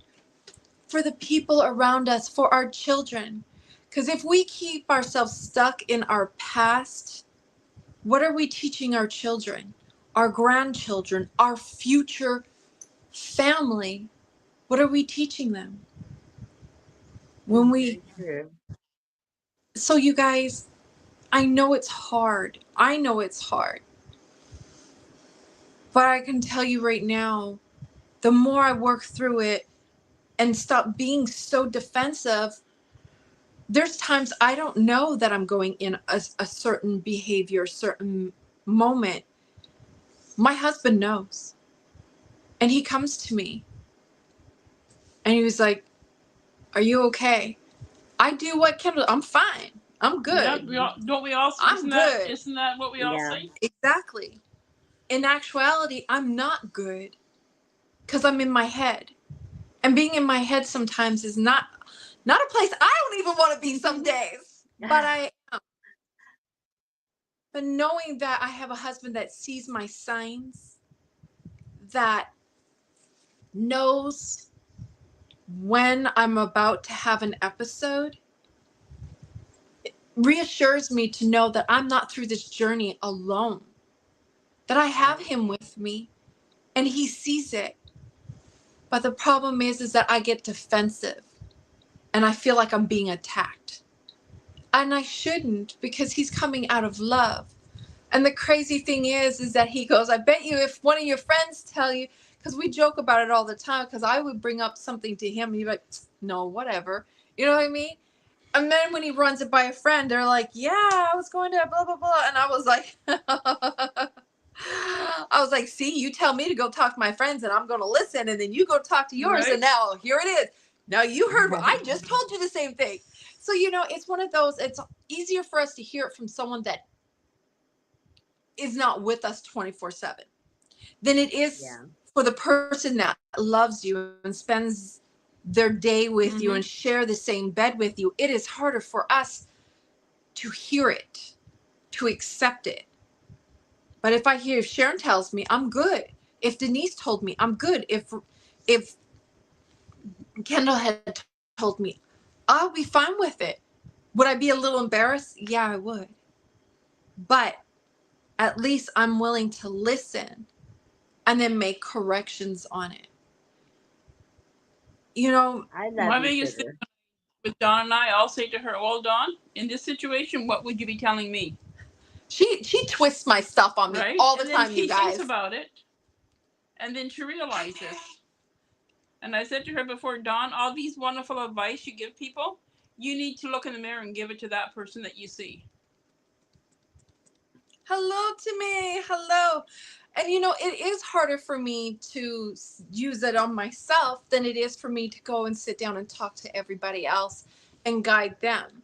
for the people around us, for our children. Because if we keep ourselves stuck in our past, what are we teaching our children, our grandchildren, our future family? What are we teaching them? So you guys, I know it's hard. But I can tell you right now, the more I work through it and stop being so defensive, there's times I don't know that I'm going in a certain behavior, certain moment. My husband knows. And he comes to me. And he was like, "Are you okay?" I do what Kendall, I'm fine. I'm good. Yeah, don't we all? I'm good. Isn't that what we all Yeah. say? Exactly. In actuality, I'm not good because I'm in my head. And being in my head sometimes is not a place I don't even want to be some days. But I am. But knowing that I have a husband that sees my signs, that knows when I'm about to have an episode, it reassures me to know that I'm not through this journey alone, that I have him with me and he sees it. But the problem is that I get defensive and I feel like I'm being attacked. And I shouldn't, because he's coming out of love. And the crazy thing is that he goes, I bet you if one of your friends tell you, because we joke about it all the time, because I would bring up something to him and he'd be like, no, whatever. You know what I mean? And then when he runs it by a friend, they're like, yeah, I was going to blah, blah, blah. And I was like, see, you tell me to go talk to my friends and I'm going to listen. And then you go talk to yours. Right. And now here it is. Now you heard what I just told you the same thing. So, it's one of those, it's easier for us to hear it from someone that is not with us 24/7 than it is for the person that loves you and spends their day with you and share the same bed with you. It is harder for us to hear it, to accept it. But if Sharon tells me, I'm good. If Denise told me, I'm good. If Kendall had told me, I'll be fine with it. Would I be a little embarrassed? Yeah, I would. But at least I'm willing to listen and then make corrections on it. I love My you, biggest thing with Dawn and I'll say to her, well, Dawn, in this situation, what would you be telling me? She twists my stuff on me all the time, you guys. She thinks about it, and then she realizes. And I said to her before, Dawn, all these wonderful advice you give people, you need to look in the mirror and give it to that person that you see. Hello to me. Hello. And it is harder for me to use it on myself than it is for me to go and sit down and talk to everybody else and guide them.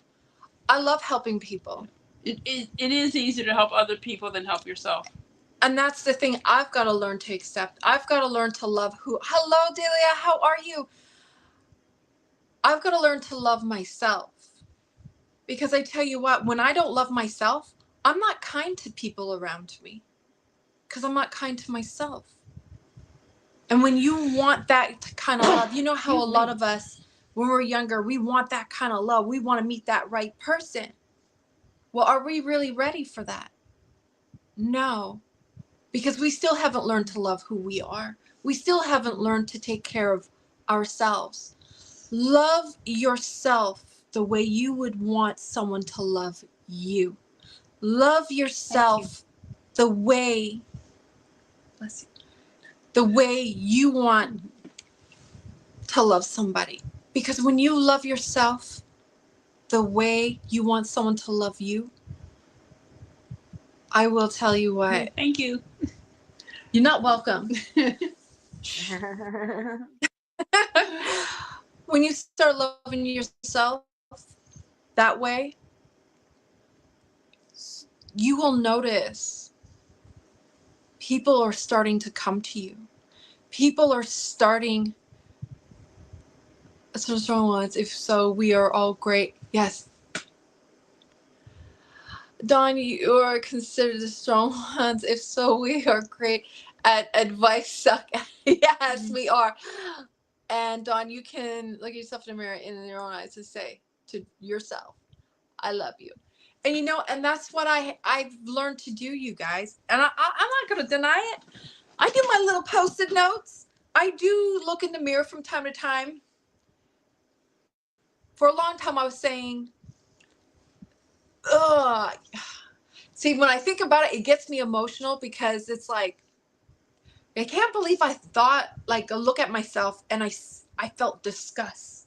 I love helping people. It is easier to help other people than help yourself. And that's the thing I've got to learn to accept. I've got to learn to love hello, Delia, how are you? I've got to learn to love myself. Because I tell you what, when I don't love myself, I'm not kind to people around me. Because I'm not kind to myself. And when you want that kind of love, you know how a lot of us, when we're younger, we want that kind of love. We want to meet that right person. Well, are we really ready for that? No. Because we still haven't learned to love who we are. We still haven't learned to take care of ourselves. Love yourself the way you would want someone to love you. Love yourself the way you want to love somebody. Because when you love yourself the way you want someone to love you, I will tell you what. Thank you. You're not welcome. When you start loving yourself that way, you will notice people are starting to come to you. People are starting. So strong ones. If so, we are all great. Yes. Dawn, you are considered the strong ones. If so, we are great at advice suck. Yes, we are. And Dawn, you can look at yourself in the mirror in your own eyes and say to yourself, I love you. And and that's what I've learned to do, you guys. And I'm not going to deny it. I do my little Post-it notes. I do look in the mirror from time to time. For a long time, I was saying, ugh. See, when I think about it, it gets me emotional because it's like, I can't believe I thought, like, look at myself and I felt disgust.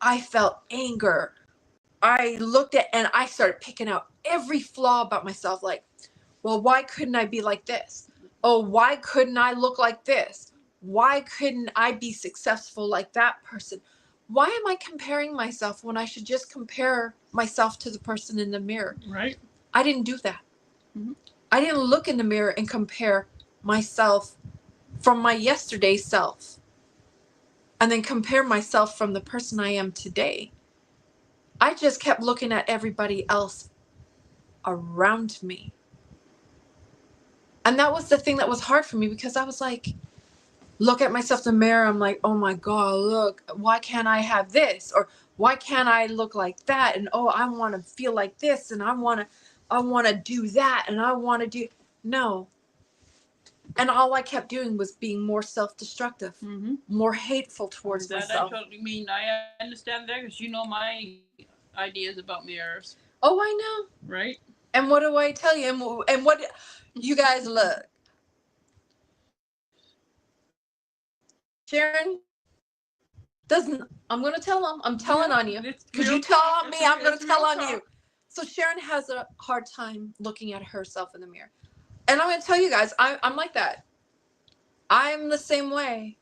I felt anger. I looked at and I started picking out every flaw about myself. Like, well, why couldn't I be like this? Oh, why couldn't I look like this? Why couldn't I be successful like that person? why am I comparing myself when I should just compare myself to the person in the mirror? Right. I didn't do that. Mhm. I didn't look in the mirror and compare myself from my yesterday self and then compare myself from the person I am today. I just kept looking at everybody else around me. And that was the thing that was hard for me, because I was like, look at myself in the mirror. I'm like, oh my God, look, why can't I have this? Or why can't I look like that? And oh, I want to feel like this, and I want to do that, and I want to do no. And all I kept doing was being more self-destructive, more hateful towards myself. I totally mean. I understand that, because you know my ideas about mirrors. Oh, I know. Right. And what do I tell you? And what you guys look? Sharon doesn't. I'm gonna tell him. I'm telling on you. Because you tell on me, I'm gonna tell on you. So Sharon has a hard time looking at herself in the mirror. And I'm gonna tell you guys, I'm like that. I'm the same way.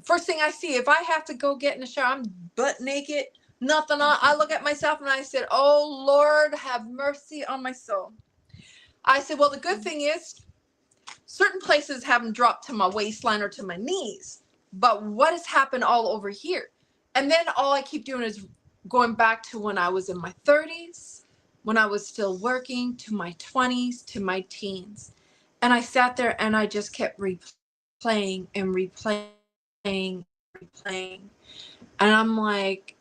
First thing I see, if I have to go get in the shower, I'm butt naked, nothing on. I look at myself and I said, oh Lord, have mercy on my soul. I said, well, the good thing is certain places haven't dropped to my waistline or to my knees, but what has happened all over here? And then all I keep doing is going back to when I was in my 30s, when I was still working, to my 20s, to my teens. And I sat there and I just kept replaying and replaying and replaying. And I'm like,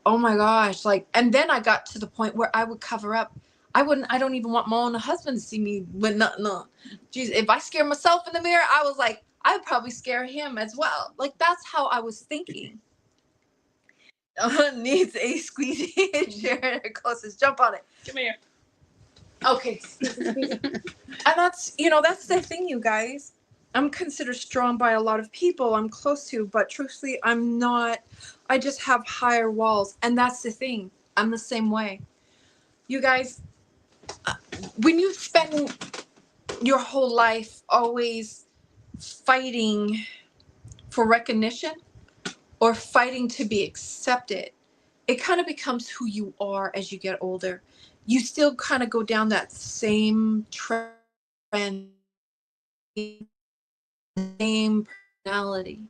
oh my gosh. Like, and then I got to the point where I would cover up. I don't even want my own husband to see me with nothing on. Jeez, if I scare myself in the mirror, I was like, I'd probably scare him as well. Like, that's how I was thinking. Needs a squeegee. Sharon, closest. Jump on it. Come here. Okay. And that's the thing, you guys. I'm considered strong by a lot of people I'm close to, but truthfully, I'm not. I just have higher walls. And that's the thing. I'm the same way. You guys, when you spend your whole life always fighting for recognition or fighting to be accepted, it kind of becomes who you are as you get older. You still kind of go down that same trend, same personality.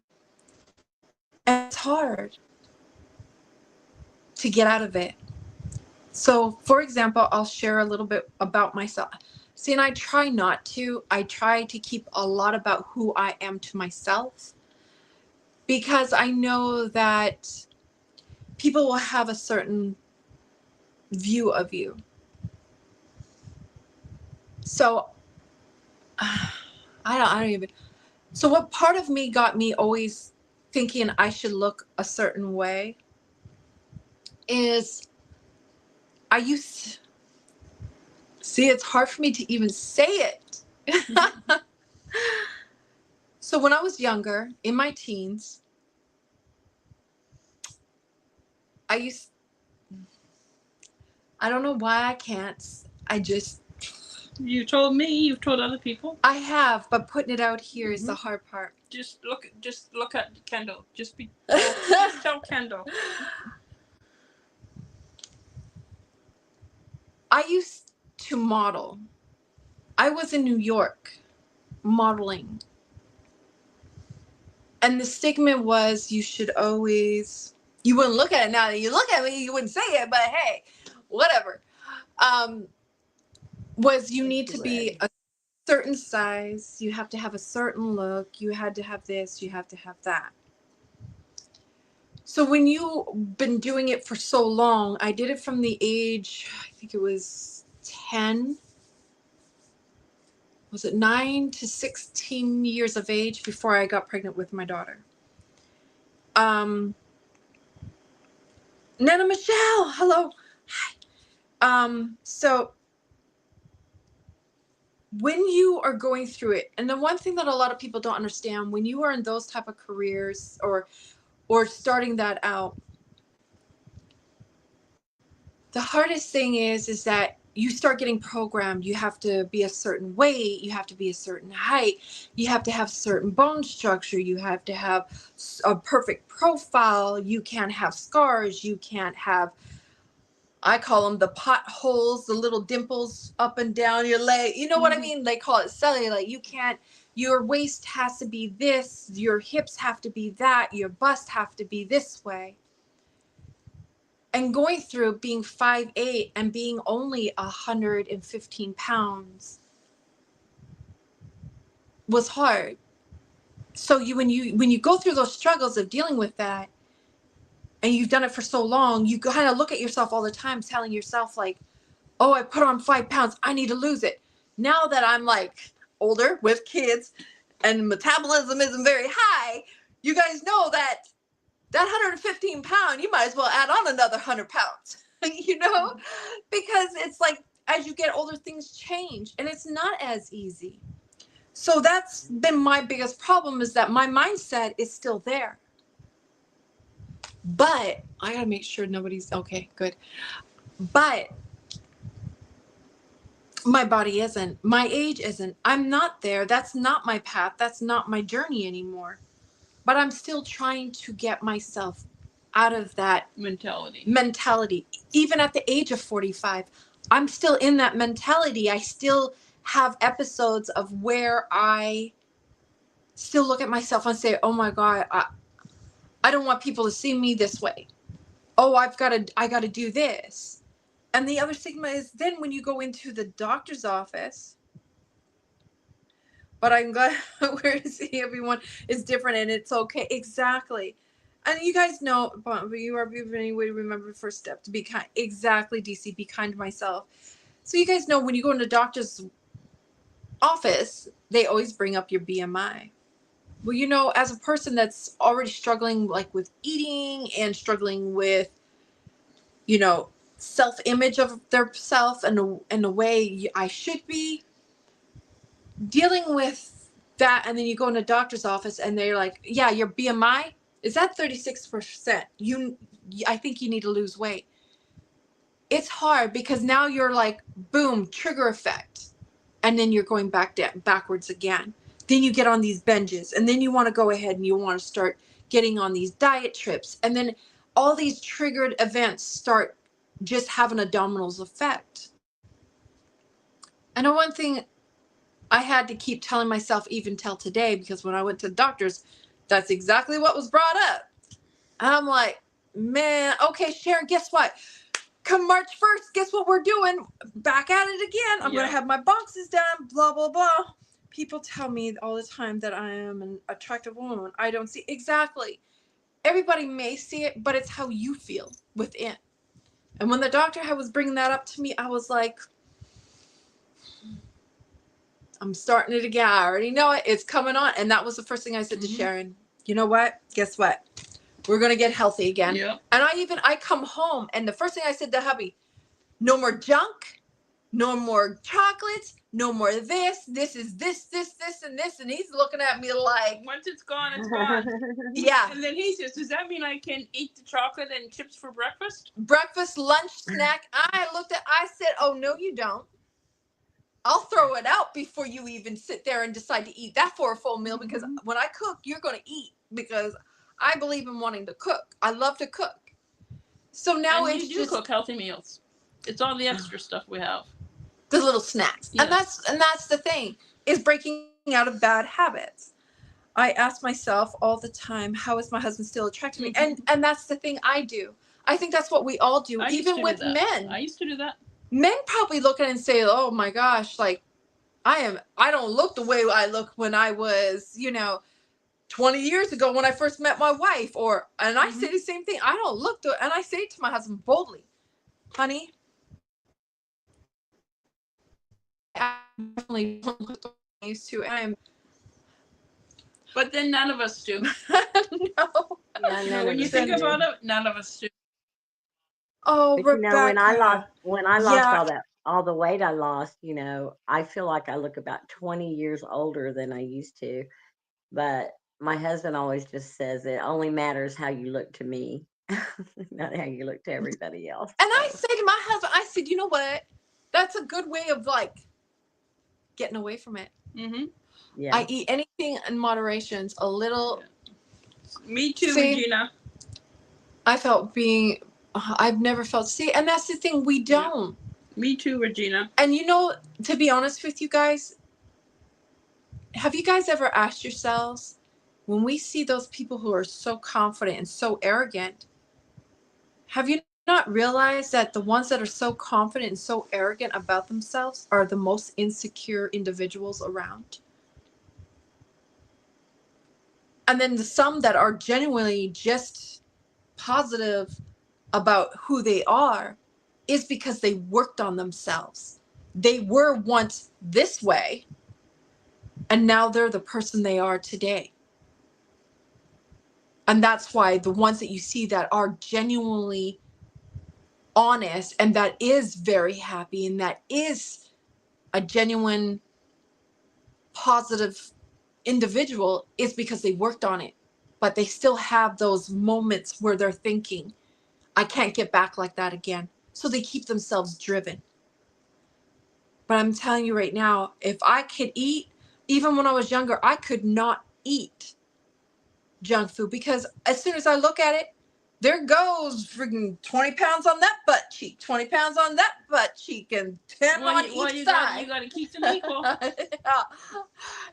And it's hard to get out of it. So, for example, I'll share a little bit about myself. See, and I try not to. I try to keep a lot about who I am to myself, because I know that people will have a certain view of you. So, I don't even. So, what part of me got me always thinking I should look a certain way is I used. See, it's hard for me to even say it. So when I was younger, in my teens, I don't know why I can't. You told me. You've told other people. I have, but putting it out here is the hard part. Just look at Kendall. Just tell Kendall. I used to model. I was in New York modeling. And the stigma was you wouldn't look at it now that you look at me, you wouldn't say it, but hey, whatever. Was you need to be a certain size, you have to have a certain look, you had to have this, you have to have that. So when you've been doing it for so long, I did it from the age, I think it was 10. Was it 9 to 16 years of age before I got pregnant with my daughter? Nana Michelle, hello. Hi. So when you are going through it, and the one thing that a lot of people don't understand, when you are in those type of careers or starting that out, the hardest thing is that you start getting programmed. You have to be a certain weight. You have to be a certain height. You have to have certain bone structure. You have to have a perfect profile. You can't have scars. You can't have, I call them the potholes, the little dimples up and down your leg. You know what I mean? They call it cellulite. You can't, your waist has to be this. Your hips have to be that. Your bust have to be this way. And going through being 5'8" and being only 115 pounds was hard. So when you go through those struggles of dealing with that, and you've done it for so long, you kind of look at yourself all the time, telling yourself like, oh, I put on 5 pounds, I need to lose it. Now that I'm like older with kids and metabolism isn't very high, you guys know that 115 pound, you might as well add on another 100 pounds, you know, because it's like, as you get older, things change and it's not as easy. So that's been my biggest problem, is that my mindset is still there. But I gotta make sure nobody's okay, good. But my body isn't, my age isn't, I'm not there. That's not my path. That's not my journey anymore. But I'm still trying to get myself out of that mentality. Even at the age of 45, I'm still in that mentality. I still have episodes of where I still look at myself and say, oh my God, I don't want people to see me this way. Oh, I got to do this. And the other stigma is then when you go into the doctor's office, but I'm glad we're seeing everyone is different and it's okay. Exactly. And you guys know, but you are any way to remember the first step to be kind. Exactly, DC, be kind to myself. So you guys know when you go into the doctor's office, they always bring up your BMI. Well, you know, as a person that's already struggling like with eating and struggling with, you know, self-image of their self and the way I should be, dealing with that, and then you go in a doctor's office and they're like, yeah, your BMI is at 36%. I think you need to lose weight. It's hard because now you're like, boom, trigger effect. And then you're going backwards again. Then you get on these binges, and then you want to go ahead and you want to start getting on these diet trips. And then all these triggered events start just having a dominoes effect. And the one thing I had to keep telling myself even till today, because when I went to the doctors, that's exactly what was brought up. And I'm like, man, okay, Sharon, guess what? Come March 1st, guess what we're doing? Back at it again. I'm going to have my boxes done, blah, blah, blah. People tell me all the time that I am an attractive woman. I don't see. Exactly. Everybody may see it, but it's how you feel within. And when the doctor was bringing that up to me, I was like, I'm starting it again. I already know it. It's coming on. And that was the first thing I said to Sharon. You know what? Guess what? We're going to get healthy again. Yep. And I come home and the first thing I said to hubby, no more junk, no more chocolates, no more this. This is this, and this. And he's looking at me like, once it's gone, it's gone. Yeah. And then he says, does that mean I can eat the chocolate and chips for breakfast? Breakfast, lunch, snack. I said, oh, no, you don't. I'll throw it out before you even sit there and decide to eat that for a full meal, because when I cook, you're going to eat, because I believe in wanting to cook. I love to cook. So now and it's you do cook healthy meals. It's all the extra stuff we have. The little snacks. Yes. And that's the thing, is breaking out of bad habits. I ask myself all the time, how is my husband still attracted to me? And that's the thing I do. I think that's what we all do, even with men. I used to do that. Men probably look at it and say, oh my gosh, like I don't look the way I look when I was, 20 years ago when I first met my wife, and I say the same thing. I don't look and I say to my husband boldly, honey, I definitely don't look the way I used to. And but then none of us do. No. When you think about it, none of us do. Oh, but Rebecca. when I lost all the weight I lost, I feel like I look about 20 years older than I used to. But my husband always just says it only matters how you look to me, not how you look to everybody else. And I say to my husband, I said, you know what? that's a good way of like getting away from it. Mm-hmm. Yeah. I eat anything in moderation. A little. Me too, See, Regina. I've never felt. See, and that's the thing. We don't. Me too, Regina. And you know, to be honest with you guys, have you guys ever asked yourselves, when we see those people who are so confident and so arrogant, have you not realized that the ones that are so confident and so arrogant about themselves are the most insecure individuals around? And then the some that are genuinely just positive about who they are is because they worked on themselves. They were once this way, and now they're the person they are today. And that's why the ones that you see that are genuinely honest and that is very happy and that is a genuine positive individual is because they worked on it. But they still have those moments where they're thinking, I can't get back like that again. So they keep themselves driven. But I'm telling you right now, if I could eat, even when I was younger, I could not eat junk food because as soon as I look at it, there goes freaking 20 pounds on that butt cheek, 20 pounds on that butt cheek, and 10 on each side. You got to keep them equal. Yeah.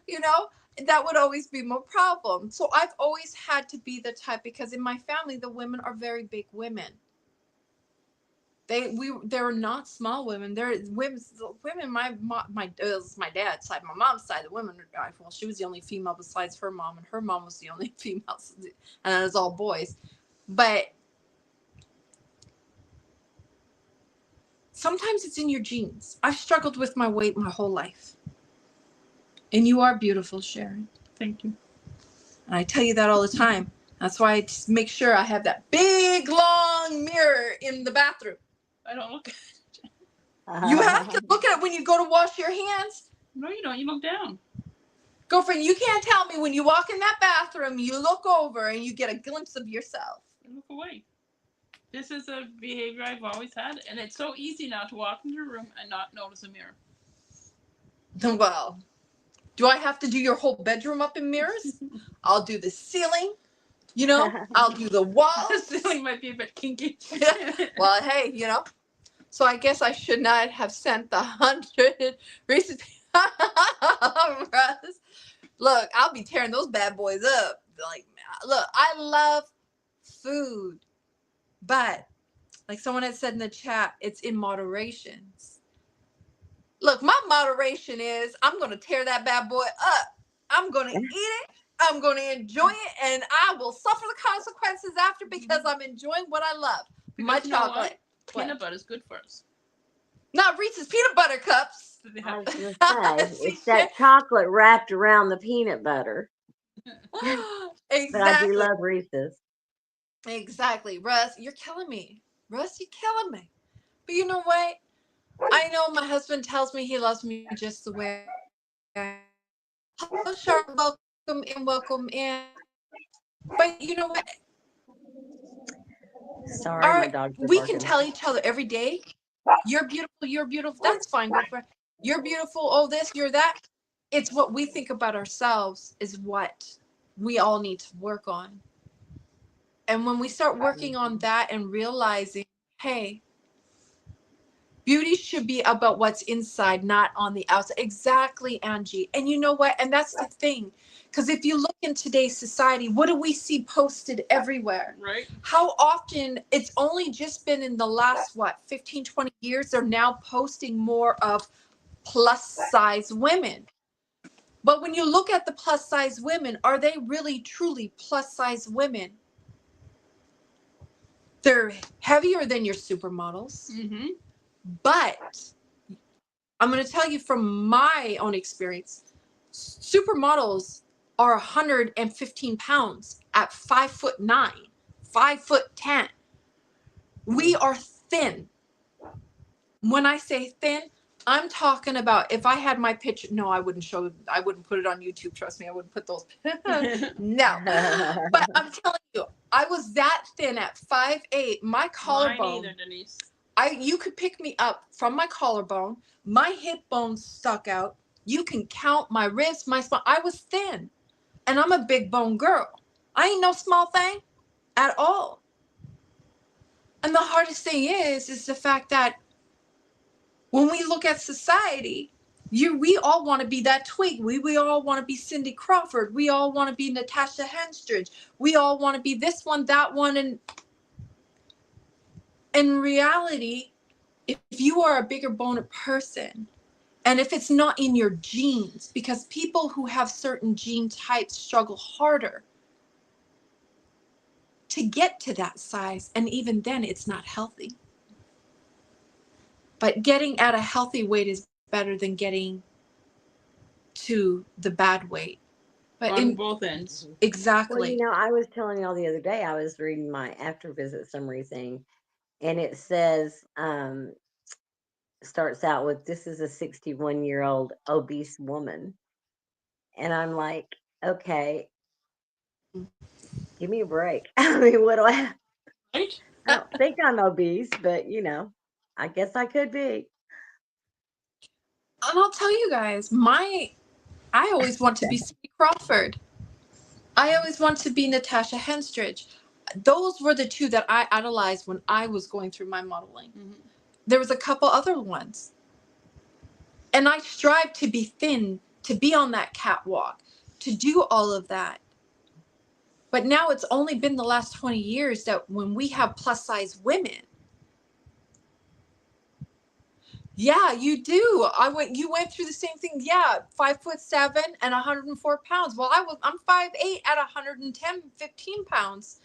You know, that would always be my problem. So I've always had to be the type, because in my family, the women are very big women. They're not small women. They're women. My dad's side, my mom's side. The women, well, she was the only female besides her mom, and her mom was the only female, and it was all boys. But sometimes it's in your genes. I've struggled with my weight my whole life, and you are beautiful, Sharon. Thank you. And I tell you that all the time. That's why I just make sure I have that big long mirror in the bathroom. I don't look at it. You have to look at it when you go to wash your hands. No, you don't. You look down. Girlfriend, you can't tell me when you walk in that bathroom, you look over and you get a glimpse of yourself. You look away. This is a behavior I've always had, and it's so easy now to walk into a room and not notice a mirror. Well, do I have to do your whole bedroom up in mirrors? I'll do the ceiling. You know, I'll do the walls. The ceiling might be a bit kinky. Well, hey, you know. So I guess I should not have sent the 100 recent. Look, I'll be tearing those bad boys up. Like, look, I love food, but like someone had said in the chat, it's in moderation. Look, my moderation is I'm going to tear that bad boy up. I'm going to eat it. I'm going to enjoy it, and I will suffer the consequences after because I'm enjoying what I love. Because my you know chocolate. What? Peanut butter is good for us. Not Reese's peanut butter cups. I was going to say, it's that chocolate wrapped around the peanut butter. Exactly. But I do love Reese's. Exactly. Russ, you're killing me. Russ, you're killing me. But you know what? I know my husband tells me he loves me just the way I am. Hello, Sharon. Welcome in. Welcome in. But you know what? Sorry, my dogs are we barking. can tell each other every day, you're beautiful, you're beautiful. That's fine, girlfriend. You're beautiful. Oh, this, you're that. It's what we think about ourselves is what we all need to work on. And when we start working on that and realizing, hey, beauty should be about what's inside, not on the outside. Exactly, Angie. And you know what? And that's the thing. Because if you look in today's society, what do we see posted everywhere? Right. How often, it's only just been in the last, 15, 20 years, they're now posting more of plus size women. But when you look at the plus size women, are they really truly plus size women? They're heavier than your supermodels. Mm-hmm. But I'm going to tell you from my own experience, supermodels are 115 pounds at 5'9", 5'10". We are thin. When I say thin, I'm talking about if I had my picture. No, I wouldn't put it on YouTube. Trust me, I wouldn't put those. No. But I'm telling you, I was that thin at 5'8". My collarbone. Mine either, Denise. You could pick me up from my collarbone, my hip bone stuck out. You can count my wrist, my spine. I was thin, and I'm a big bone girl. I ain't no small thing at all. And the hardest thing is the fact that when we look at society, we all want to be that twig. We all want to be Cindy Crawford. We all want to be Natasha Henstridge. We all want to be this one, that one. And in reality, if you are a bigger boned person, and if it's not in your genes, because people who have certain gene types struggle harder to get to that size, and even then it's not healthy. But getting at a healthy weight is better than getting to the bad weight. But on both ends. Exactly. Well, I was telling y'all the other day, I was reading my after visit summary thing, and it says, starts out with, this is a 61-year-old obese woman. And I'm like, okay, give me a break. I mean, what do I have? Right? I don't think I'm obese, but I guess I could be. And I'll tell you guys, I always want to be Cindy Crawford. I always want to be Natasha Henstridge. Those were the two that I idolized when I was going through my modeling. Mm-hmm. There was a couple other ones. And I strive to be thin, to be on that catwalk, to do all of that. But now it's only been the last 20 years that when we have plus size women. Yeah, you do. You went through the same thing. Yeah, 5'7" and 104 pounds. Well, I'm 5'8" at 110, 15 pounds.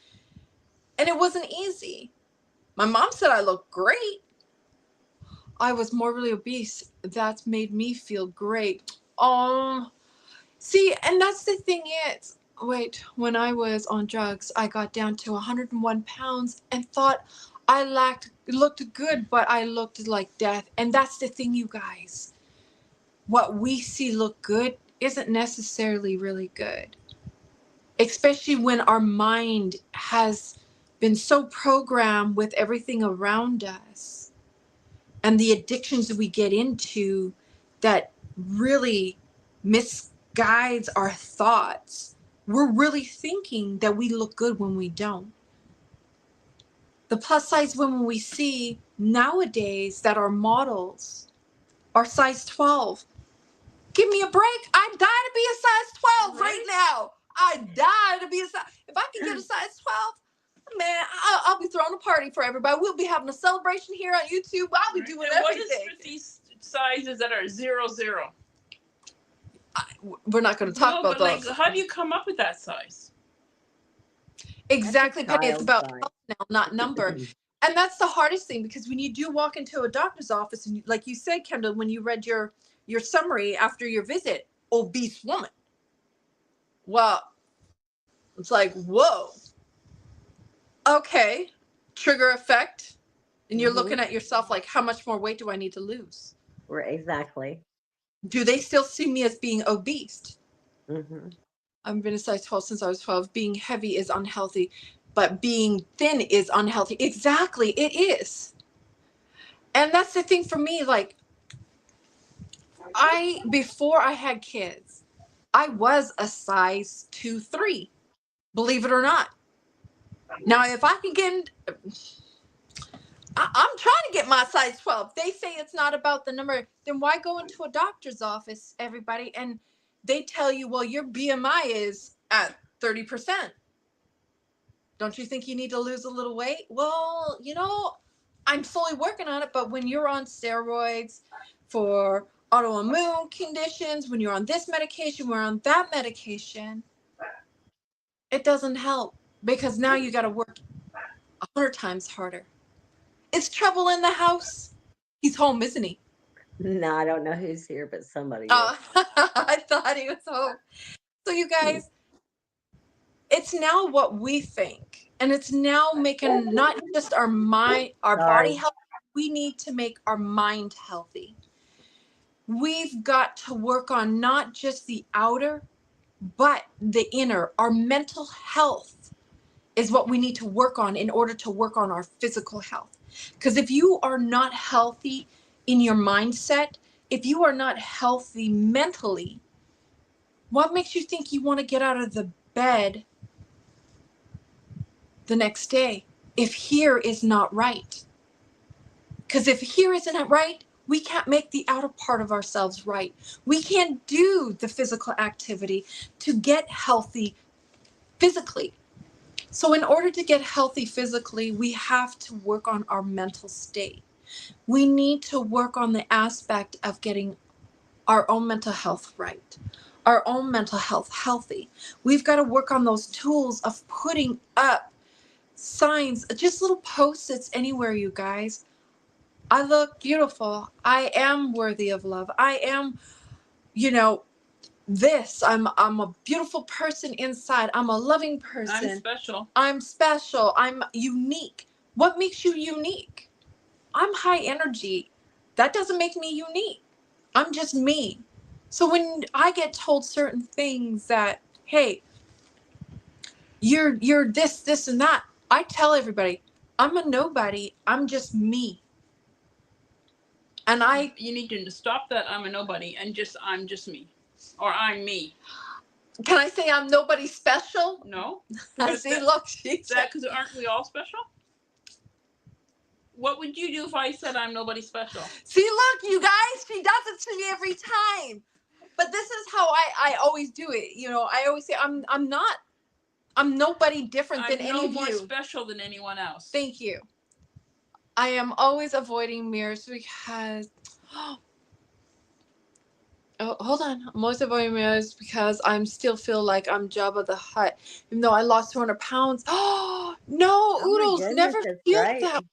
And it wasn't easy. My mom said I looked great. I was morbidly obese. That's made me feel great. See, and that's the thing is, when I was on drugs, I got down to 101 pounds and thought I looked good, but I looked like death. And that's the thing, you guys. What we see look good isn't necessarily really good. Especially when our mind has been so programmed with everything around us and the addictions that we get into that really misguides our thoughts. We're really thinking that we look good when we don't. The plus size women we see nowadays that are models are size 12. Give me a break. I die to be a size 12 right now. I die to be a size. If I can get a size 12, man, I'll be throwing a party for everybody. We'll be having a celebration here on YouTube. I'll be doing everything. What is with these sizes that are 0, 0? We're not going to talk about those. Like, how do you come up with that size? Exactly, Penny. It's about health now, not number. And that's the hardest thing, because when you do walk into a doctor's office, and like you said, Kendall, when you read your summary after your visit, obese woman. Well, it's like, whoa. Okay, trigger effect. And you're looking at yourself like, how much more weight do I need to lose? Right, exactly. Do they still see me as being obese? Mm-hmm. I've been a size 12 since I was 12. Being heavy is unhealthy, but being thin is unhealthy. Exactly, it is. And that's the thing for me. Like, before I had kids, I was a size 2, 3. Believe it or not. Now, if I can get I'm trying to get my size 12. They say it's not about the number. Then why go into a doctor's office, everybody, and they tell you, well, your BMI is at 30%. Don't you think you need to lose a little weight? Well, I'm slowly working on it, but when you're on steroids for autoimmune conditions, when you're on this medication, we're on that medication, it doesn't help, because now you got to work 100 times harder. Is Trouble in the house? He's home, isn't he? No, I don't know who's here, but somebody is. I thought he was home. So you guys, it's now what we think. And it's now making not just our mind, our body healthy. We need to make our mind healthy. We've got to work on not just the outer, but the inner. Our mental health is what we need to work on in order to work on our physical health. Because if you are not healthy in your mindset, if you are not healthy mentally, what makes you think you want to get out of the bed the next day if here is not right? Because if here isn't right, we can't make the outer part of ourselves right. We can't do the physical activity to get healthy physically. So in order to get healthy physically, we have to work on our mental state. We need to work on the aspect of getting our own mental health right, our own mental health healthy. We've got to work on those tools of putting up signs, just little post-its anywhere, you guys. I look beautiful. I am worthy of love. I am, you know, this. I'm a beautiful person inside. I'm a loving person. I'm special. I'm special. I'm unique. What makes you unique? I'm high energy. That doesn't make me unique. I'm just me. So when I get told certain things that, hey, you're this, and that, I tell everybody, I'm a nobody. I'm just me. And you need to stop that I'm a nobody and I'm just me. Or I'm me. Can I say I'm nobody special? No. See, look, she said. Because aren't we all special? What would you do if I said I'm nobody special? See, look, you guys, she does it to me every time. But this is how I always do it. You know, I always say I'm nobody different than any of you. I'm no more special than anyone else. Thank you. I am always avoiding mirrors because oh, hold on. I'm always avoiding mirrors because I still feel like I'm Jabba the Hutt, even though I lost 200 pounds. Oh, no, Oodles, never feel that.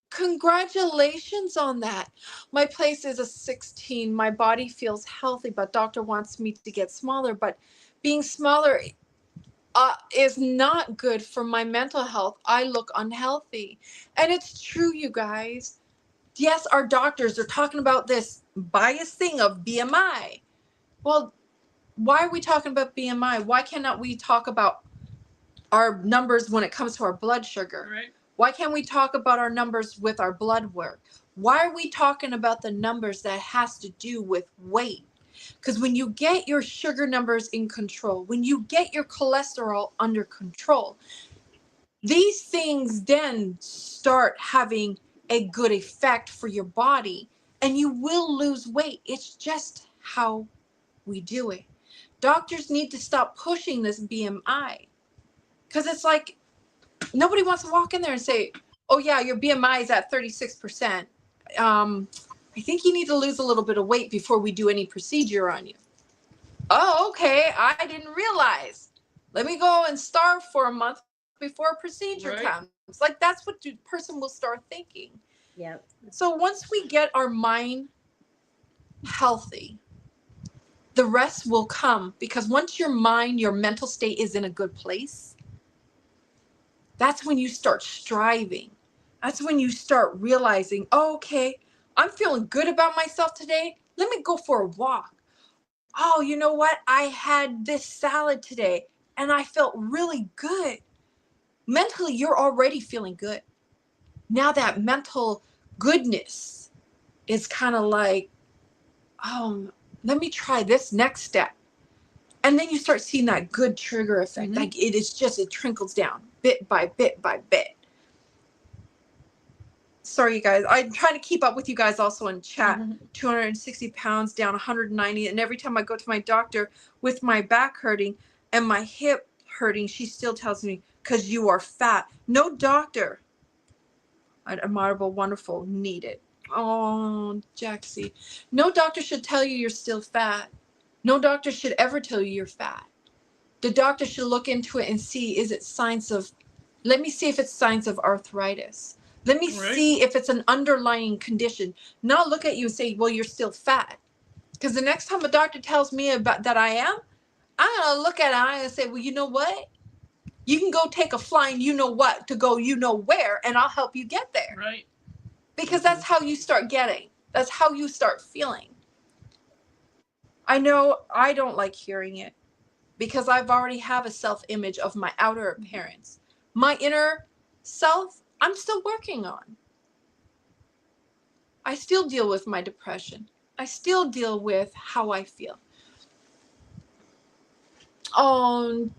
Congratulations on that. My place is a 16. My body feels healthy, but doctor wants me to get smaller. But being smaller is not good for my mental health. I look unhealthy. And it's true, you guys. Yes, our doctors are talking about this biased thing of BMI. Well, why are we talking about BMI? Why cannot we talk about our numbers when it comes to our blood sugar? Right. Why can't we talk about our numbers with our blood work? Why are we talking about the numbers that has to do with weight? Because when you get your sugar numbers in control, when you get your cholesterol under control, these things then start having a good effect for your body and you will lose weight. It's just how we do it. Doctors need to stop pushing this BMI because it's like nobody wants to walk in there and say, oh yeah, your BMI is at 36%. I think you need to lose a little bit of weight before we do any procedure on you. Oh, okay. I didn't realize. Let me go and starve for a month before a procedure comes. Like that's what the person will start thinking. Yep. So once we get our mind healthy, the rest will come, because once your mind, your mental state is in a good place, that's when you start striving. That's when you start realizing, oh, okay, I'm feeling good about myself today. Let me go for a walk. Oh, you know what? I had this salad today and I felt really good. Mentally, you're already feeling good. Now that mental goodness is kind of like, oh, let me try this next step. And then you start seeing that good trigger effect. Mm-hmm. Like it trickles down bit by bit by bit. Sorry, you guys. I'm trying to keep up with you guys also in chat. Mm-hmm. 260 pounds, down 190. And every time I go to my doctor with my back hurting and my hip hurting, she still tells me, because you are fat. No doctor, admirable, wonderful, needed. Oh, Jaxie. No doctor should tell you you're still fat. No doctor should ever tell you you're fat. The doctor should look into it and see, is it signs of, let me see if it's signs of arthritis. Let me see if it's an underlying condition. Not look at you and say, well, you're still fat. Because the next time a doctor tells me about that I'm going to look at it and say, well, you know what? You can go take a flying you know what to go you know where, and I'll help you get there. Right. Because that's how you start getting. That's how you start feeling. I know I don't like hearing it because I've already have a self-image of my outer appearance. My inner self, I'm still working on. I still deal with my depression. I still deal with how I feel. Oh,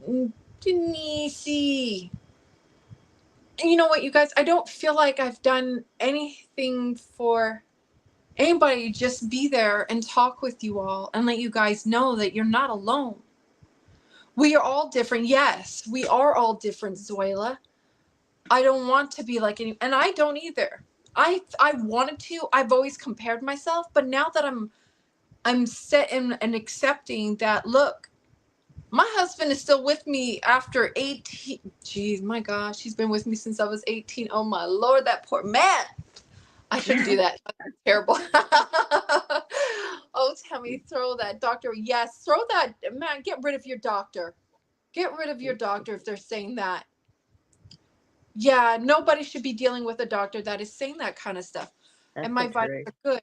Denise. And you know what, you guys? I don't feel like I've done anything for anybody. Just be there and talk with you all and let you guys know that you're not alone. We are all different. Yes, we are all different, Zoila. I don't want to be like any, and I don't either. I wanted to. I've always compared myself, but now that I'm set in and accepting that, look, my husband is still with me after 18. Jeez, my gosh, he's been with me since I was 18. Oh my Lord, that poor man. I shouldn't do that. That's terrible. Oh, Tammy, throw that doctor. Yes, throw that. Man, get rid of your doctor. Get rid of your doctor if they're saying that. Yeah, nobody should be dealing with a doctor that is saying that kind of stuff. That's And my so vitals true. are good.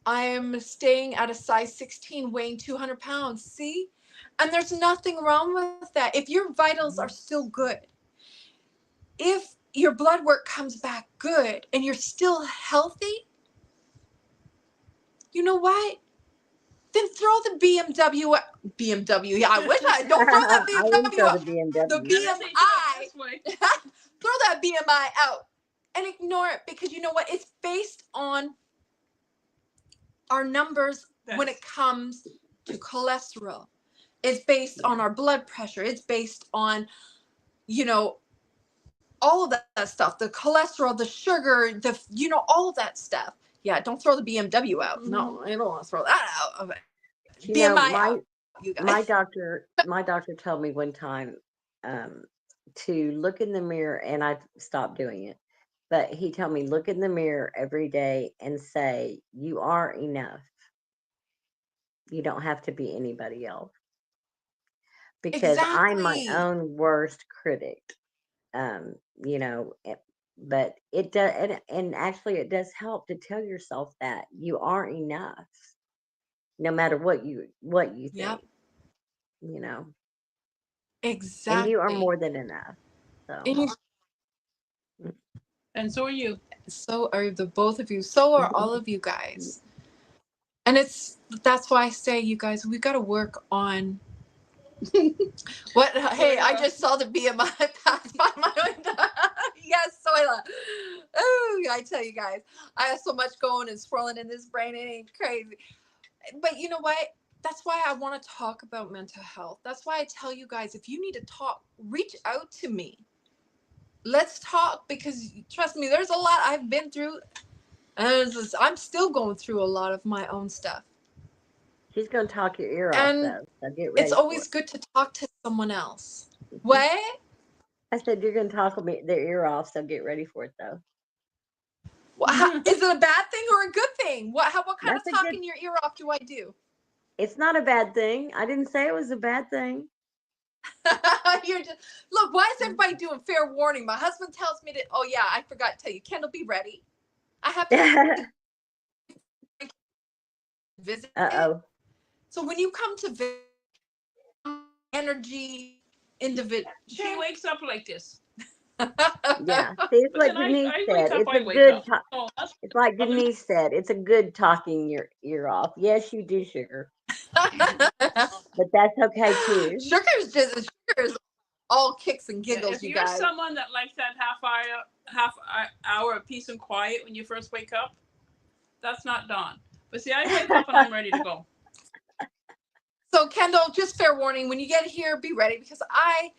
I am staying at a size 16, weighing 200 pounds. See? And there's nothing wrong with that. If your vitals are still good, if your blood work comes back good and you're still healthy, you know what? Then throw the BMW. BMW. Yeah, I wish I don't throw that I wouldn't BMW throw out. the The BMW. BMI. Throw that BMI out and ignore it, because you know what? It's based on our numbers when it comes to cholesterol. It's based on our blood pressure. It's based on, you know, all of that stuff, the cholesterol, the sugar, all of that stuff. Yeah, don't throw the BMW out. No, I don't want to throw that out. You know, BMI out, you guys. my doctor told me one time to look in the mirror, and I stopped doing it. But he told me, look in the mirror every day and say, you are enough. You don't have to be anybody else. Because I'm my Exactly. own worst critic. You know, but it does, and actually it does help to tell yourself that you are enough, no matter what you Yep. think, you know, and you are Exactly. more than enough. So, And so are you. So are the both of you. So are all of you guys. And that's why I say, you guys, we got to work on what. Hey, I just saw the BMI pass by my window. Yes, Soila. Oh, I tell you guys, I have so much going and swirling in this brain. It ain't crazy. But you know what? That's why I want to talk about mental health. That's why I tell you guys, if you need to talk, reach out to me. Let's talk, because trust me, there's a lot I've been through. And I'm still going through a lot of my own stuff. she's gonna talk your ear off And though. So get it's ready for always good to talk to someone else. it. What? I said you're gonna talk their ear off. So get ready for it though. Is it a bad thing or a good thing? What kind of That's a good. talking your ear off do I do? It's not a bad thing. I didn't say it was a bad thing. You're just, look, why is everybody doing fair warning? My husband tells me to, oh yeah, I forgot to tell you, Kendall, be ready. I have to visit. Uh-oh. So when you come to visit, energy individual. She wakes up like this. Yeah. See, it's But like then Denise I wake said. up, It's I a wake good. up. Oh, that's It's like Denise said. It's a good talking your ear off. Yes, you do, sugar, but that's okay too. Sugar's all kicks and giggles, if you you're guys. someone that likes that half hour of peace and quiet when you first wake up, that's not Dawn. But see, I wake up and I'm ready to go. So Kendall, just fair warning, when you get here, be ready, because I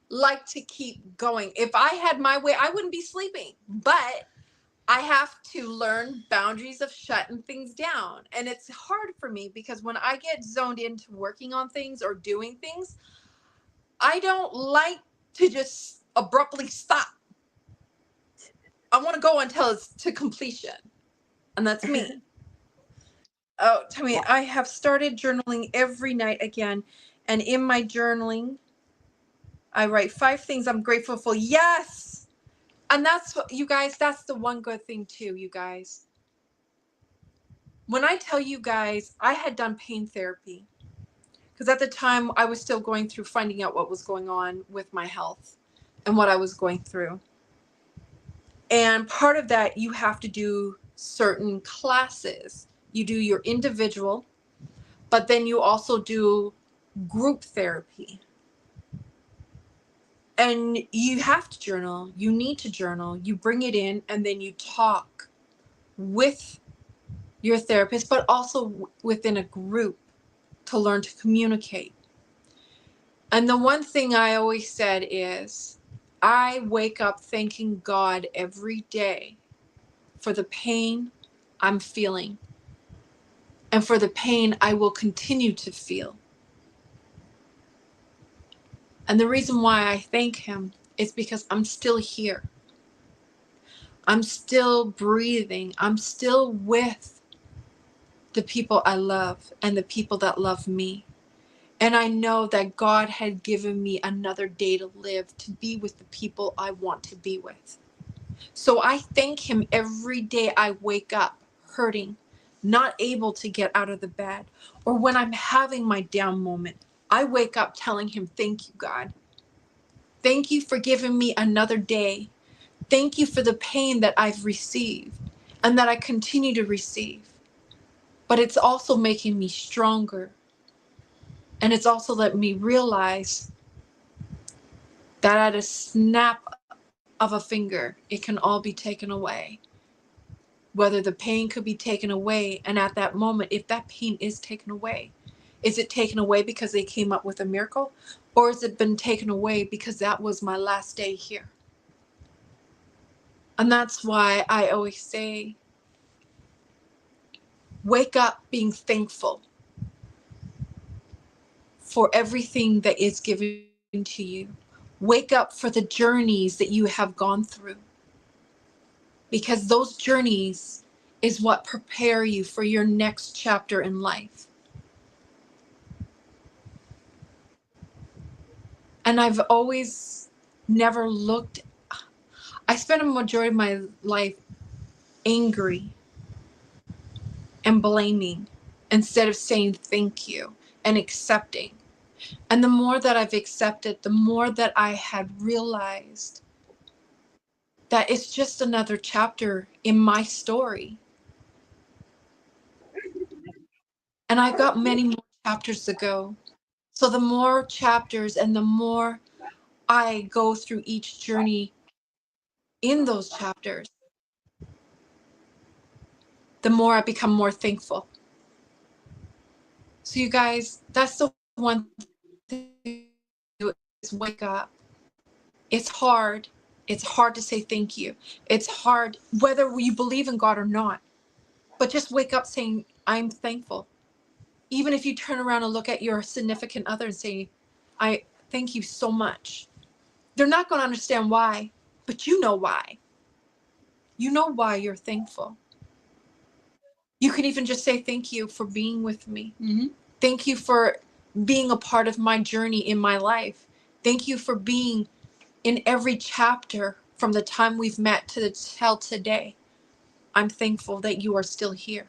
like to keep going. If I had my way, I wouldn't be sleeping. But I have to learn boundaries of shutting things down. And it's hard for me, because when I get zoned into working on things or doing things, I don't like to just abruptly stop. I want to go until it's to completion. And that's me. Oh, tell me, I have started journaling every night again. And in my journaling, I write 5 things I'm grateful for. Yes. And that's what, you guys, that's the one good thing too, you guys. When I tell you guys, I had done pain therapy, because at the time I was still going through finding out what was going on with my health and what I was going through. And part of that, you have to do certain classes. You do your individual, but then you also do group therapy. And you have to journal. You need to journal. You bring it in and then you talk with your therapist, but also within a group to learn to communicate. And the one thing I always said is I wake up thanking God every day for the pain I'm feeling and for the pain I will continue to feel. And the reason why I thank him is because I'm still here. I'm still breathing. I'm still with the people I love and the people that love me. And I know that God had given me another day to live, to be with the people I want to be with. So I thank him every day I wake up hurting, not able to get out of the bed, or when I'm having my down moment. I wake up telling him, thank you, God. Thank you for giving me another day. Thank you for the pain that I've received and that I continue to receive. But it's also making me stronger. And it's also let me realize that at a snap of a finger, it can all be taken away. Whether the pain could be taken away, and at that moment, if that pain is taken away, is it taken away because they came up with a miracle? Or has it been taken away because that was my last day here? And that's why I always say, wake up being thankful for everything that is given to you. Wake up for the journeys that you have gone through. Because those journeys is what prepare you for your next chapter in life. And I've always never looked, I spent a majority of my life angry and blaming instead of saying thank you and accepting. And the more that I've accepted, the more that I had realized that it's just another chapter in my story. And I've got many more chapters to go. So the more chapters and the more I go through each journey in those chapters, the more I become more thankful. So you guys, that's the one thing is wake up. It's hard. It's hard to say thank you. It's hard whether you believe in God or not. But just wake up saying, I'm thankful. Even if you turn around and look at your significant other and say, I thank you so much. They're not going to understand why, but you know why. You know why you're thankful. You can even just say thank you for being with me. Mm-hmm. Thank you for being a part of my journey in my life. Thank you for being in every chapter from the time we've met to till today. I'm thankful that you are still here.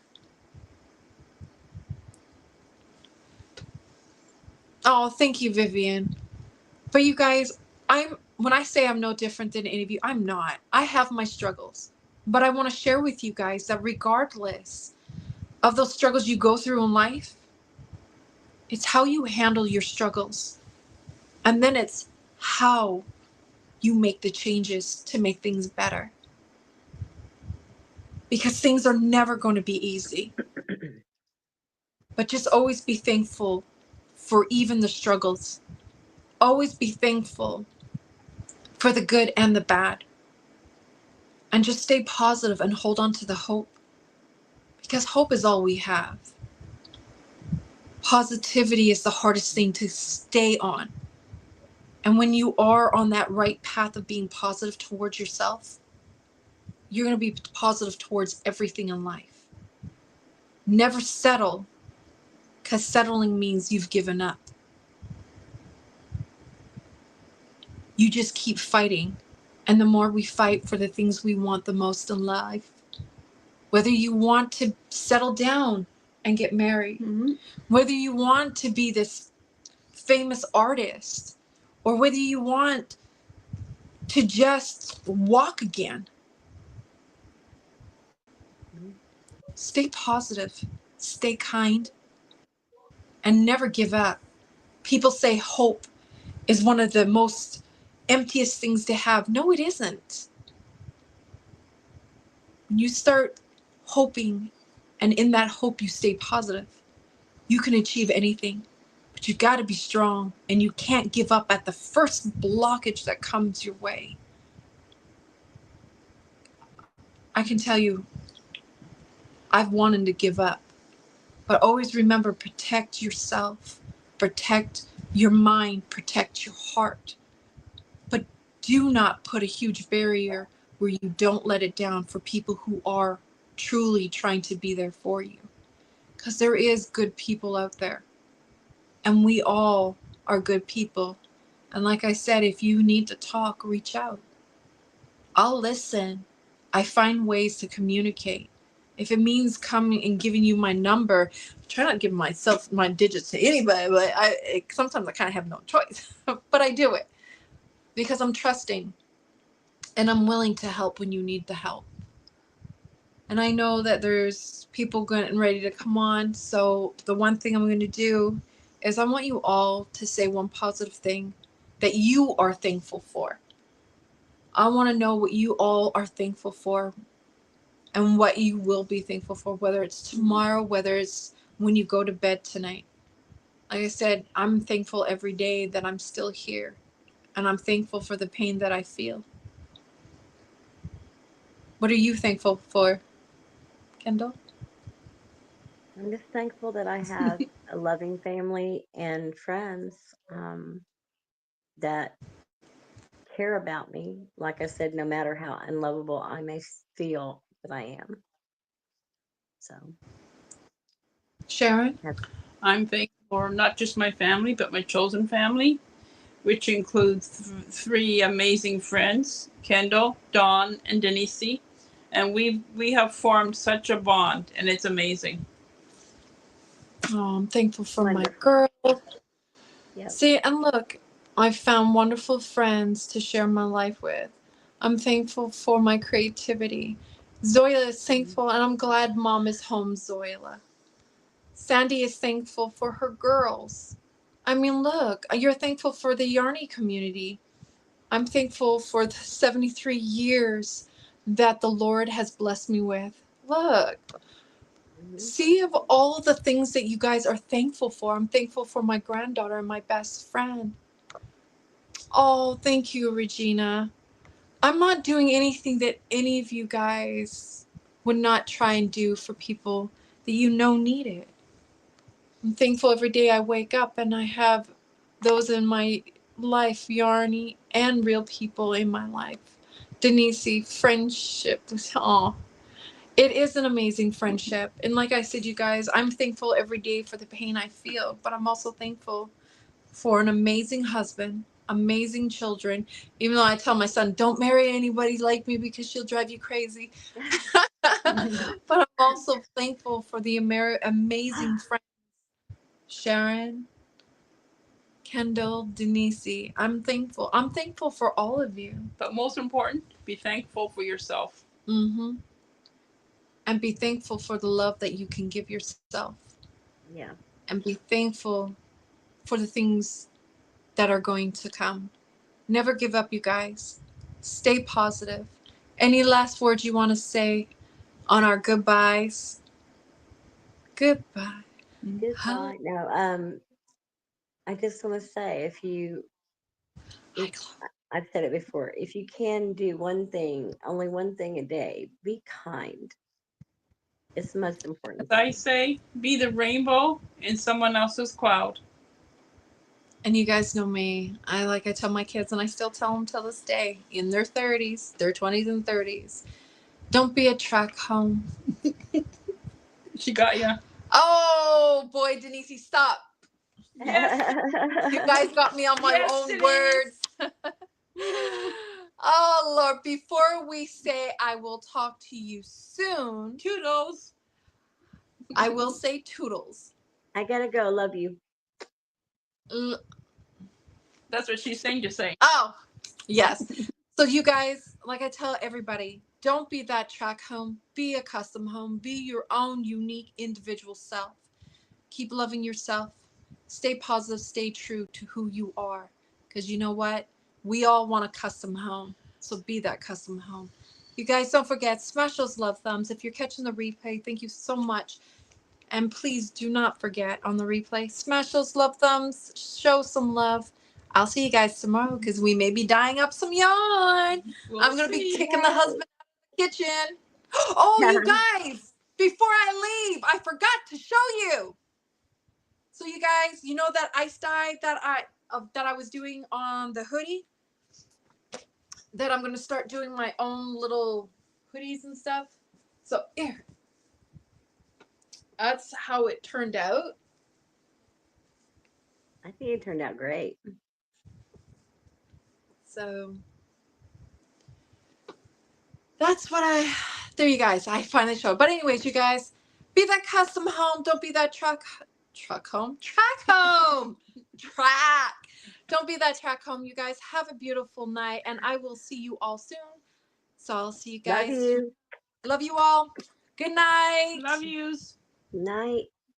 Oh, thank you, Vivian. But you guys, when I say I'm no different than any of you, I'm not. I have my struggles. But I want to share with you guys that regardless of those struggles you go through in life, it's how you handle your struggles. And then it's how you make the changes to make things better. Because things are never going to be easy. But just always be thankful for even the struggles. Always be thankful for the good and the bad. And just stay positive and hold on to the hope. Because hope is all we have. Positivity is the hardest thing to stay on. And when you are on that right path of being positive towards yourself, you're going to be positive towards everything in life. Never settle, because settling means you've given up. You just keep fighting. And the more we fight for the things we want the most in life, whether you want to settle down and get married, Mm-hmm. whether you want to be this famous artist, or whether you want to just walk again, Stay positive, stay kind, and never give up. People say hope is one of the most emptiest things to have. No, it isn't. When you start hoping, and in that hope you stay positive, you can achieve anything. But you got to be strong, and you can't give up at the first blockage that comes your way. I can tell you, I've wanted to give up. But always remember, protect yourself, protect your mind, protect your heart. But do not put a huge barrier where you don't let it down for people who are truly trying to be there for you. Because there is good people out there. And we all are good people. And like I said, if you need to talk, reach out. I'll listen. I find ways to communicate. If it means coming and giving you my number, I try not to give myself my digits to anybody, but sometimes I kind of have no choice. But I do it because I'm trusting and I'm willing to help when you need the help. And I know that there's people getting ready to come on. So the one thing I'm going to do is I want you all to say one positive thing that you are thankful for. I want to know what you all are thankful for and what you will be thankful for, whether it's tomorrow, whether it's when you go to bed tonight. Like I said, I'm thankful every day that I'm still here, and I'm thankful for the pain that I feel. What are you thankful for, Kendall? I'm just thankful that I have a loving family and friends that care about me. Like I said, no matter how unlovable I may feel that I am. So, Sharon? that's, I'm thankful for not just my family, but my chosen family, which includes three amazing friends, Kendall, Dawn, and Denise. And we have formed such a bond, and it's amazing. Oh, I'm thankful for my wonderful. girl. Yep. See, and look, I've found wonderful friends to share my life with. I'm thankful for my creativity. Zoila is thankful, and I'm glad Mom is home, Zoila. Sandy is thankful for her girls. I mean, look, you're thankful for the Yarny community. I'm thankful for the 73 years that the Lord has blessed me with. Look, Mhm. see of all the things that you guys are thankful for. I'm thankful for my granddaughter and my best friend. Oh, thank you, Regina. I'm not doing anything that any of you guys would not try and do for people that you know need it. I'm thankful every day I wake up and I have those in my life, Yarny, and real people in my life. Denise, friendship. Oh, it is an amazing friendship. And like I said, you guys, I'm thankful every day for the pain I feel, but I'm also thankful for an amazing husband, amazing children. Even though I tell my son, don't marry anybody like me because she'll drive you crazy. But I'm also thankful for the amazing friends, Sharon, Kendall, Denise. I'm thankful. I'm thankful for all of you. But most important, be thankful for yourself. Mm-hmm. And be thankful for the love that you can give yourself. Yeah. And be thankful for the things that are going to come. Never give up, you guys. Stay positive. Any last words you want to say on our goodbyes? Goodbye. Hi, Goodbye. No, I just want to say if Chloe. I've said it before, if you can do one thing, only one thing a day, be kind. It's the most As important I thing. say, be the rainbow in someone else's cloud. And you guys know me. I tell my kids, and I still tell them till this day, in their 30s, their 20s and 30s, don't be a track home. She got ya. Oh boy, Denise, stop. Yes, You guys got me on my yes, own Denise. words. Oh Lord, before we say I will talk to you soon, Toodles. I will say toodles. I gotta go. Love you. L- That's what she's saying to say. oh, yes. So you guys, like I tell everybody, Don't be that track home. Be a custom home. Be your own unique individual self. Keep loving yourself. Stay positive. Stay true to who you are. Because you know what? We all want a custom home. So be that custom home. You guys, don't forget, smash those love thumbs. If you're catching the replay, thank you so much. And please do not forget on the replay, smash those love thumbs. Show some love. I'll see you guys tomorrow because we may be dyeing up some yarn. I'm going to be kicking the husband out of the kitchen. Oh, you guys, before I leave, I forgot to show you. So you guys, you know that ice dye that I was doing on the hoodie? That I'm going to start doing my own little hoodies and stuff. So here. That's how it turned out. I think it turned out great. So that's what there you guys, I finally showed. But anyways, you guys, be that custom home. Don't be that track home. Don't be that track home, you guys. Have a beautiful night, and I will see you all soon. So I'll see you guys. Love you. Love you all. Good night. Love yous. Night.